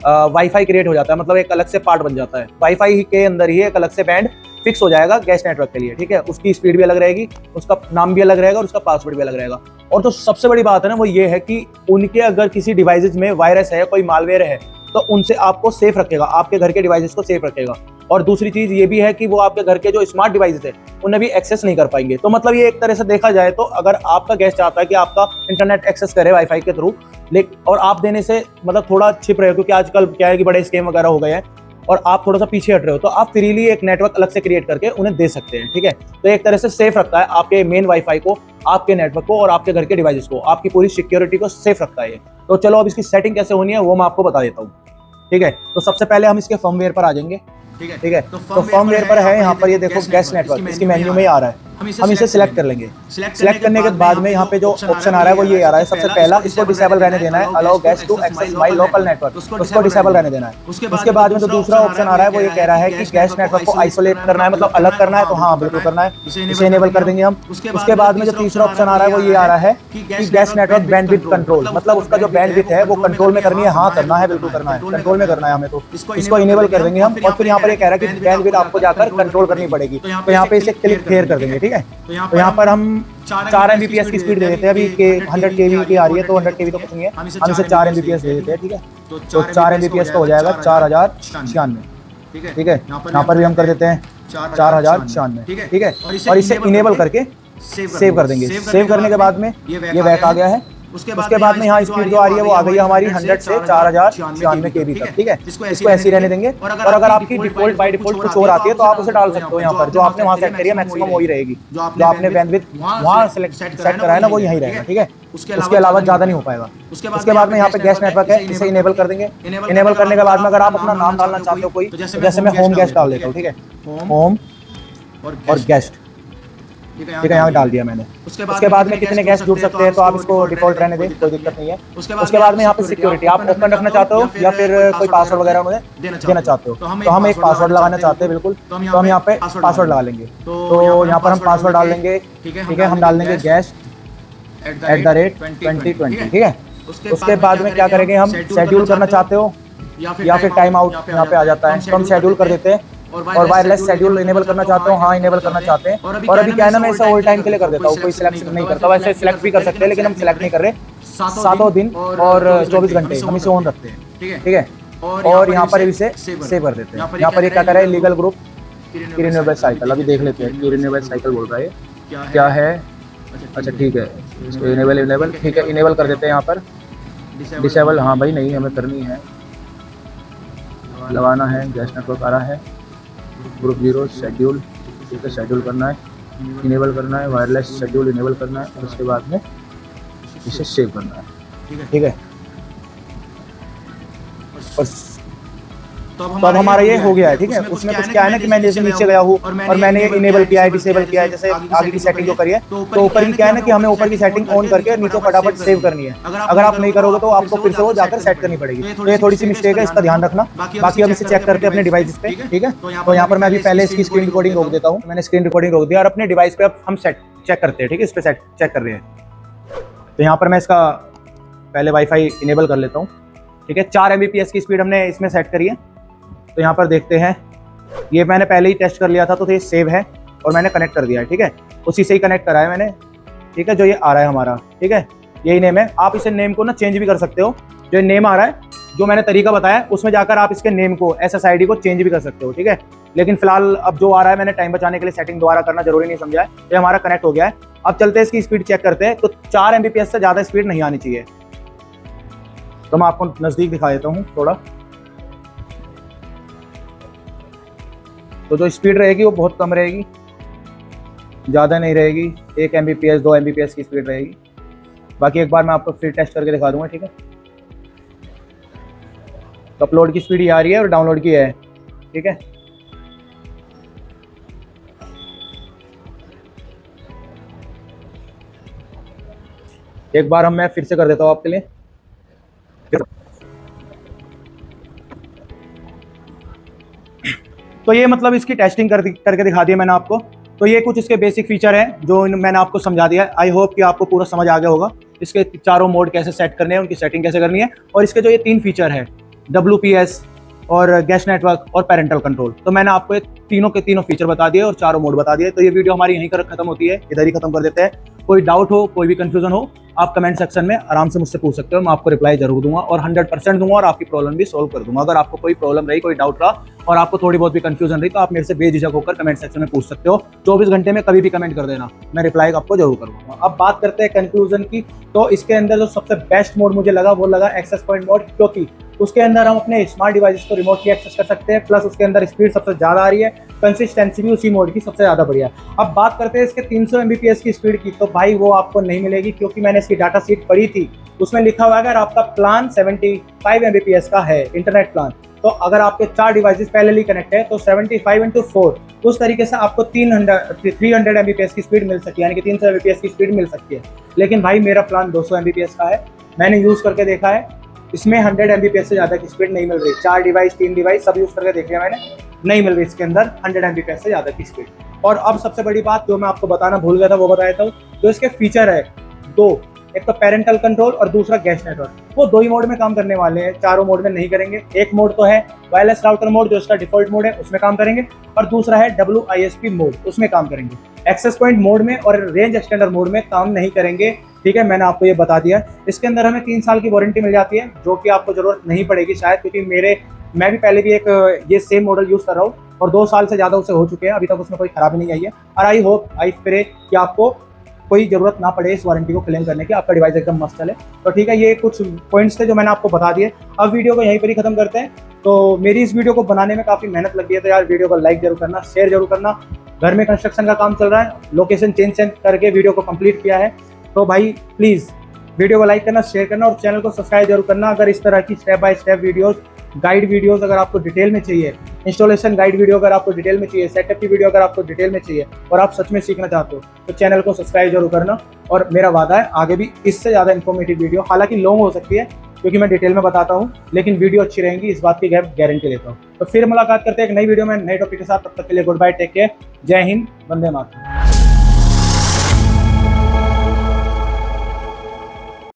[SPEAKER 1] वाईफाई क्रिएट हो जाता है, मतलब एक अलग से पार्ट बन जाता है। वाईफाई के अंदर ही एक अलग से बैंड फिक्स हो जाएगा गेस्ट नेटवर्क के लिए, ठीक है। उसकी स्पीड भी अलग रहेगी, उसका नाम भी अलग रहेगा और उसका पासवर्ड भी अलग रहेगा। और जो सबसे बड़ी बात है ना वो ये है कि उनके अगर किसी डिवाइसेज में वायरस है, कोई मालवेयर है, तो उनसे आपको सेफ रखेगा, आपके घर के डिवाइसेस को सेफ रखेगा। और दूसरी चीज ये भी है कि वो आपके घर के जो स्मार्ट डिवाइसेस है उन्हें भी एक्सेस नहीं कर पाएंगे। तो मतलब ये एक तरह से देखा जाए तो अगर आपका गेस्ट चाहता है कि आपका इंटरनेट एक्सेस करे वाईफाई के थ्रू, और आप देने से मतलब थोड़ा छिप रहे हो, क्योंकि आजकल क्या है कि बड़े स्कैम वगैरह हो गए हैं और आप थोड़ा सा पीछे हट रहे हो, तो आप फ्रीली एक नेटवर्क अलग से क्रिएट करके उन्हें दे सकते हैं, ठीक है। तो एक तरह से सेफ रखता है आपके मेन वाईफाई को, आपके नेटवर्क को और आपके घर के डिवाइसेस को, आपकी पूरी सिक्योरिटी को सेफ रखता है ये। तो चलो अब इसकी सेटिंग कैसे होनी है वो मैं आपको बता देता हूँ, ठीक है। तो सबसे पहले हम इसके फर्मवेयर पर आ जाएंगे, ठीक है। तो फर्मवेयर पर है यहाँ पर, ये देखो गेस्ट नेटवर्क इसकी मेन्यू में ही आ रहा है, हम इसे सिलेक्ट कर लेंगे। सिलेक्ट करने के बाद में यहाँ पे जो ऑप्शन आ रहा है वो ये आ रहा है, सबसे पहला इसको डिसेबल रहने देना है, allow guest to access my local network, उसको डिसेबल रहने देना है। उसके बाद में जो दूसरा ऑप्शन आ रहा है वो ये कह रहा है कि गेस्ट नेटवर्क को आइसोलेट करना है, मतलब अलग करना है, तो हाँ बिल्कुल करना है, इसे इनेबल कर देंगे हम। उसके बाद में जो तीसरा ऑप्शन आ रहा है वो ये आ रहा है कि गेस्ट नेटवर्क बैंडविड्थ कंट्रोल, मतलब उसका जो बैंडविड्थ है वो कंट्रोल में करनी है, हाँ करना है, बिल्कुल करना है, कंट्रोल में करना है हमें, तो इसको इनेबल कर देंगे हम। और फिर यहाँ पर ये कह रहा है कि बैंडविड्थ आपको जाकर कंट्रोल करनी पड़ेगी, तो यहाँ पे इसे क्लिक क्लियर कर देंगे, ठीक है। तो यहाँ पर हम 4 Mbps की स्पीड दे देते हैं, अभी 100 kb की आ रही है, तो 100 kb तो कुछ नहीं है, हम इसे 4 Mbps दे देते हैं, ठीक है। तो 4 Mbps का हो जाएगा 4096, ठीक है। यहाँ पर भी हम कर देते हैं 4096, ठीक है। और इसे इनेबल करके सेव कर देंगे। सेव करने के बाद में ये बैक आ गया है। उसके बाद में यहाँ स्पीड जो आ रही है वो आ गई है हमारी 100 से 4096 kb तक, ठीक है। इसको ऐसे ही रहने देंगे। और अगर आपकी डिफॉल्ट बाय डिफॉल्ट कुछ और आती है तो आप उसे डाल सकते हो, यहाँ पर जो आपने वहाँ सेट करी है मैक्सिमम वही रहेगी, जो आपने बैंडविड्थ वहाँ सेट करा है ना वो यही रहेगा, ठीक है। उसके अलावा ज़्यादा नहीं हो पाएगा। उसके बाद में यहाँ पे गेस्ट नेटवर्क है, इसे इनेबल कर देंगे। इनेबल करने के बाद में अगर आप अपना नाम डालना चाहते हो कोई, जैसे मैं होम गेस्ट डाल देता हूँ, ठीक है, होम और गेस्ट, ठीक है, यहाँ डाल दिया मैंने। उसके बाद में कितने गेस्ट जुड़ सकते हैं तो आप इसको डिफॉल्ट रहने दें, कोई दिक्कत नहीं है। उसके बाद में यहाँ पे सिक्योरिटी आप ओपन रखना चाहते हो या फिर कोई पासवर्ड वगैरह उन्हें देना चाहते हो, तो हम एक पासवर्ड लगाना चाहते हैं, बिल्कुल, तो हम यहाँ पे पासवर्ड लगा लेंगे। तो यहाँ पर हम पासवर्ड डाल देंगे, ठीक है, हम डाल देंगे गेस्ट @2020, ठीक है। उसके बाद में क्या करेंगे, हम शेड्यूल करना चाहते हो या फिर टाइम आउट यहाँ पे आ जाता है, तो हम शेड्यूल कर देते हैं। और वायरलेस शेड्यूल इनेबल करना चाहते हो, हाँ इनेबल करना चाहते हैं। और अभी क्या है ना, मैं इसे ऑल टाइम के लिए कर देता हूँ, कोई सिलेक्ट नहीं करता, वैसे सिलेक्ट भी कर सकते हैं लेकिन हम सिलेक्ट नहीं कर रहे, 7 दिन और 24 घंटे हम इसे ऑन रखते हैं, ठीक है। और यहाँ पर इसे सेव कर देते हैं। यहाँ पर ये क्या कर रहा है, लीगल ग्रुप की रिन्यूएबल साइकिल, अभी देख लेते हैं, की रिन्यूएबल साइकिल बोल रहा है क्या है। अच्छा ठीक है, इसको इनेबल, ठीक है, इनेबल कर देते हैं। यहाँ पर डिसेबल, हाँ भाई नहीं हमें करनी है, लगाना है, गैस नेटवर्क आ रहा है, ग्रुप 0 शेड्यूल, ठीक है, शेड्यूल करना है, इनेबल करना है, वायरलेस शेड्यूल इनेबल करना है, उसके बाद में इसे सेव करना है, ठीक है। तो अब हमारा ये हो गया है, ठीक है। उसमें कुछ क्या है ना कि मैं जैसे नीचे गया हूँ और मैंने ये इनेबल किया है, डिसेबल किया है, जैसे आगे की सेटिंग जो करी है, तो ऊपर की क्या है ना कि हमें ऊपर की सेटिंग ऑन करके नीचे फटाफट सेव करनी है। अगर आप नहीं करोगे तो आपको फिर से वो जाकर सेट करनी पड़ेगी, तो ये थोड़ी सी मिस्टेक है, इसका ध्यान रखना। बाकी हम इसे चेक करते हैं अपने डिवाइस पे, ठीक है। तो यहाँ पर मैं अभी पहले इसकी स्क्रीन रिकॉर्डिंग रोक देता हूँ, मैंने स्क्रीन रिकॉर्डिंग रोक दिया और अपने डिवाइस पे अब हम चेक करते हैं, ठीक है, इस पे चेक कर रहे हैं। तो यहाँ पर मैं इसका पहले वाईफाई इनेबल कर लेता हूँ, ठीक है। 4 Mbps की स्पीड हमने इसमें सेट करी है। तो यहाँ पर देखते हैं, ये मैंने पहले ही टेस्ट कर लिया था, तो ये सेव है और मैंने कनेक्ट कर दिया है, ठीक है, उसी से ही कनेक्ट करा है मैंने, ठीक है। जो ये आ रहा है हमारा, ठीक है, यही नेम है। आप इसे नेम को ना चेंज भी कर सकते हो, जो नेम आ रहा है, जो मैंने तरीका बताया उसमें जाकर आप इसके नेम को SSID को चेंज भी कर सकते हो, ठीक है। लेकिन फिलहाल अब जो आ रहा है, मैंने टाइम बचाने के लिए सेटिंग दोबारा करना जरूरी नहीं समझा है, ये हमारा कनेक्ट हो गया है। अब चलते हैं इसकी स्पीड चेक करते हैं। तो 4 Mbps से ज़्यादा स्पीड नहीं आनी चाहिए, तो मैं आपको नज़दीक दिखा देता हूँ थोड़ा। तो जो स्पीड रहेगी वो बहुत कम रहेगी, ज़्यादा नहीं रहेगी, 1 Mbps 2 Mbps की स्पीड रहेगी। बाकी एक बार मैं आपको फिर टेस्ट करके दिखा दूंगा, ठीक है। तो अपलोड की स्पीड ये आ रही है और डाउनलोड की है, ठीक है। एक बार मैं फिर से कर देता हूँ आपके लिए। तो ये मतलब इसकी टेस्टिंग करके दिखा दिया मैंने आपको। तो ये कुछ इसके बेसिक फीचर हैं जो मैंने आपको समझा दिया है। आई होप कि आपको पूरा समझ आ गया होगा, इसके चारों मोड कैसे सेट करने हैं, उनकी सेटिंग कैसे करनी है, और इसके जो ये 3 फीचर है, WPS और गेस्ट नेटवर्क और पेरेंटल कंट्रोल, तो मैंने आपको ये तीनों के तीनों फीचर बता दिए और चारों मोड बता दिए। तो ये वीडियो हमारी यहीं कर खत्म होती है, इधर ही खत्म कर देते हैं। कोई डाउट हो, कोई भी कंफ्यूजन हो, आप कमेंट सेक्शन में आराम से मुझसे पूछ सकते हो, मैं आपको रिप्लाई जरूर दूंगा और 100% दूंगा और आपकी प्रॉब्लम भी सोल्व कर दूंगा। अगर आपको कोई प्रॉब्लम रही, कोई डाउट रहा और आपको थोड़ी बहुत भी कंफ्यूजन रही, तो आप मेरे से बेझिझक होकर कमेंट सेक्शन में पूछ सकते हो। 24 घंटे में कभी भी कमेंट कर देना, मैं रिप्लाई आपको जरूर करूंगा। अब बात करते हैं कंक्लूजन की। तो इसके अंदर जो सबसे बेस्ट मोड मुझे लगा वो लगा एक्सेस पॉइंट मोड, क्योंकि उसके अंदर हम अपने स्मार्ट डिवाइसेस को रिमोटली एक्सेस कर सकते हैं, प्लस उसके अंदर स्पीड सबसे ज़्यादा आ रही है, कंसिस्टेंसी भी उसी मोड की सबसे ज़्यादा बढ़िया। अब बात करते हैं इसके 300 Mbps की स्पीड की, तो भाई वो आपको नहीं मिलेगी, क्योंकि मैंने इसकी डाटा शीट पढ़ी थी, उसमें लिखा हुआ है अगर आपका प्लान 75 Mbps का है इंटरनेट प्लान, तो अगर आपके 4 डिवाइसेस पैरेलली कनेक्ट है तो 75/4 उस तरीके से आपको 300 Mbps की स्पीड मिल सकती है, यानी कि 300 Mbps की स्पीड मिल सकती है। लेकिन भाई मेरा प्लान 200 Mbps का है, मैंने यूज़ करके देखा है, इसमें 100 Mbps से ज़्यादा की स्पीड नहीं मिल रही। 4 डिवाइस 3 डिवाइस सब यूज़ करके देख लिया मैंने, नहीं मिल रही इसके अंदर 100 Mbps से ज़्यादा की स्पीड। और अब सबसे बड़ी बात जो मैं आपको बताना भूल गया था वो बता देता हूँ। जो इसके फीचर है दो, एक तो पेरेंटल कंट्रोल और दूसरा गैस नेटवर्क, वो 2 ही मोड में काम करने वाले हैं, चारों मोड में नहीं करेंगे। एक मोड तो है वायरलेस राउटर मोड जो इसका डिफॉल्ट मोड है उसमें काम करेंगे, और दूसरा है WISP मोड, उसमें काम करेंगे। एक्सेस पॉइंट मोड में और रेंज एक्सटेंडर मोड में काम नहीं करेंगे, ठीक है, मैंने आपको ये बता दिया। इसके अंदर हमें 3 साल की वारंटी मिल जाती है, जो कि आपको जरूरत नहीं पड़ेगी शायद, क्योंकि मैं भी पहले भी एक ये सेम मॉडल यूज़ कर रहा हूँ और 2 साल से ज़्यादा उसे हो चुके हैं, अभी तक उसमें कोई खराबी नहीं आई है। और आई प्रे कि आपको कोई ज़रूरत ना पड़े इस वारंटी को क्लेम करने की, आपका डिवाइस एकदम मस्त चले। तो ठीक है, ये कुछ पॉइंट्स थे जो मैंने आपको बता दिए। अब वीडियो को यहीं पर ही खत्म करते हैं। तो मेरी इस वीडियो को बनाने में काफ़ी मेहनत लगी है, तो यार वीडियो को लाइक जरूर करना, शेयर जरूर करना। घर में कंस्ट्रक्शन का काम चल रहा है, लोकेशन चेंज करके वीडियो को कंप्लीट किया है, तो भाई प्लीज़ वीडियो को लाइक करना, शेयर करना और चैनल को सब्सक्राइब जरूर करना। अगर इस तरह की step by step videos, guide videos अगर आपको डिटेल में चाहिए, इंस्टॉलेशन गाइड वीडियो अगर आपको डिटेल में चाहिए, सेटअप की वीडियो अगर आपको डिटेल में चाहिए और आप सच में सीखना चाहते हो, तो चैनल को सब्सक्राइब जरूर करना। और मेरा वादा है आगे भी इससे ज़्यादा इन्फॉर्मेटिव वीडियो, हालांकि लॉन्ग हो सकती है क्योंकि मैं डिटेल में बताता हूँ, लेकिन वीडियो अच्छी रहेंगी, इस बात की गारंटी लेता हूँ। तो फिर मुलाकात करते हैं एक नई वीडियो में नए टॉपिक के साथ। तब तक के लिए गुड बाय, टेक केयर, जय हिंद, वंदे मातरम।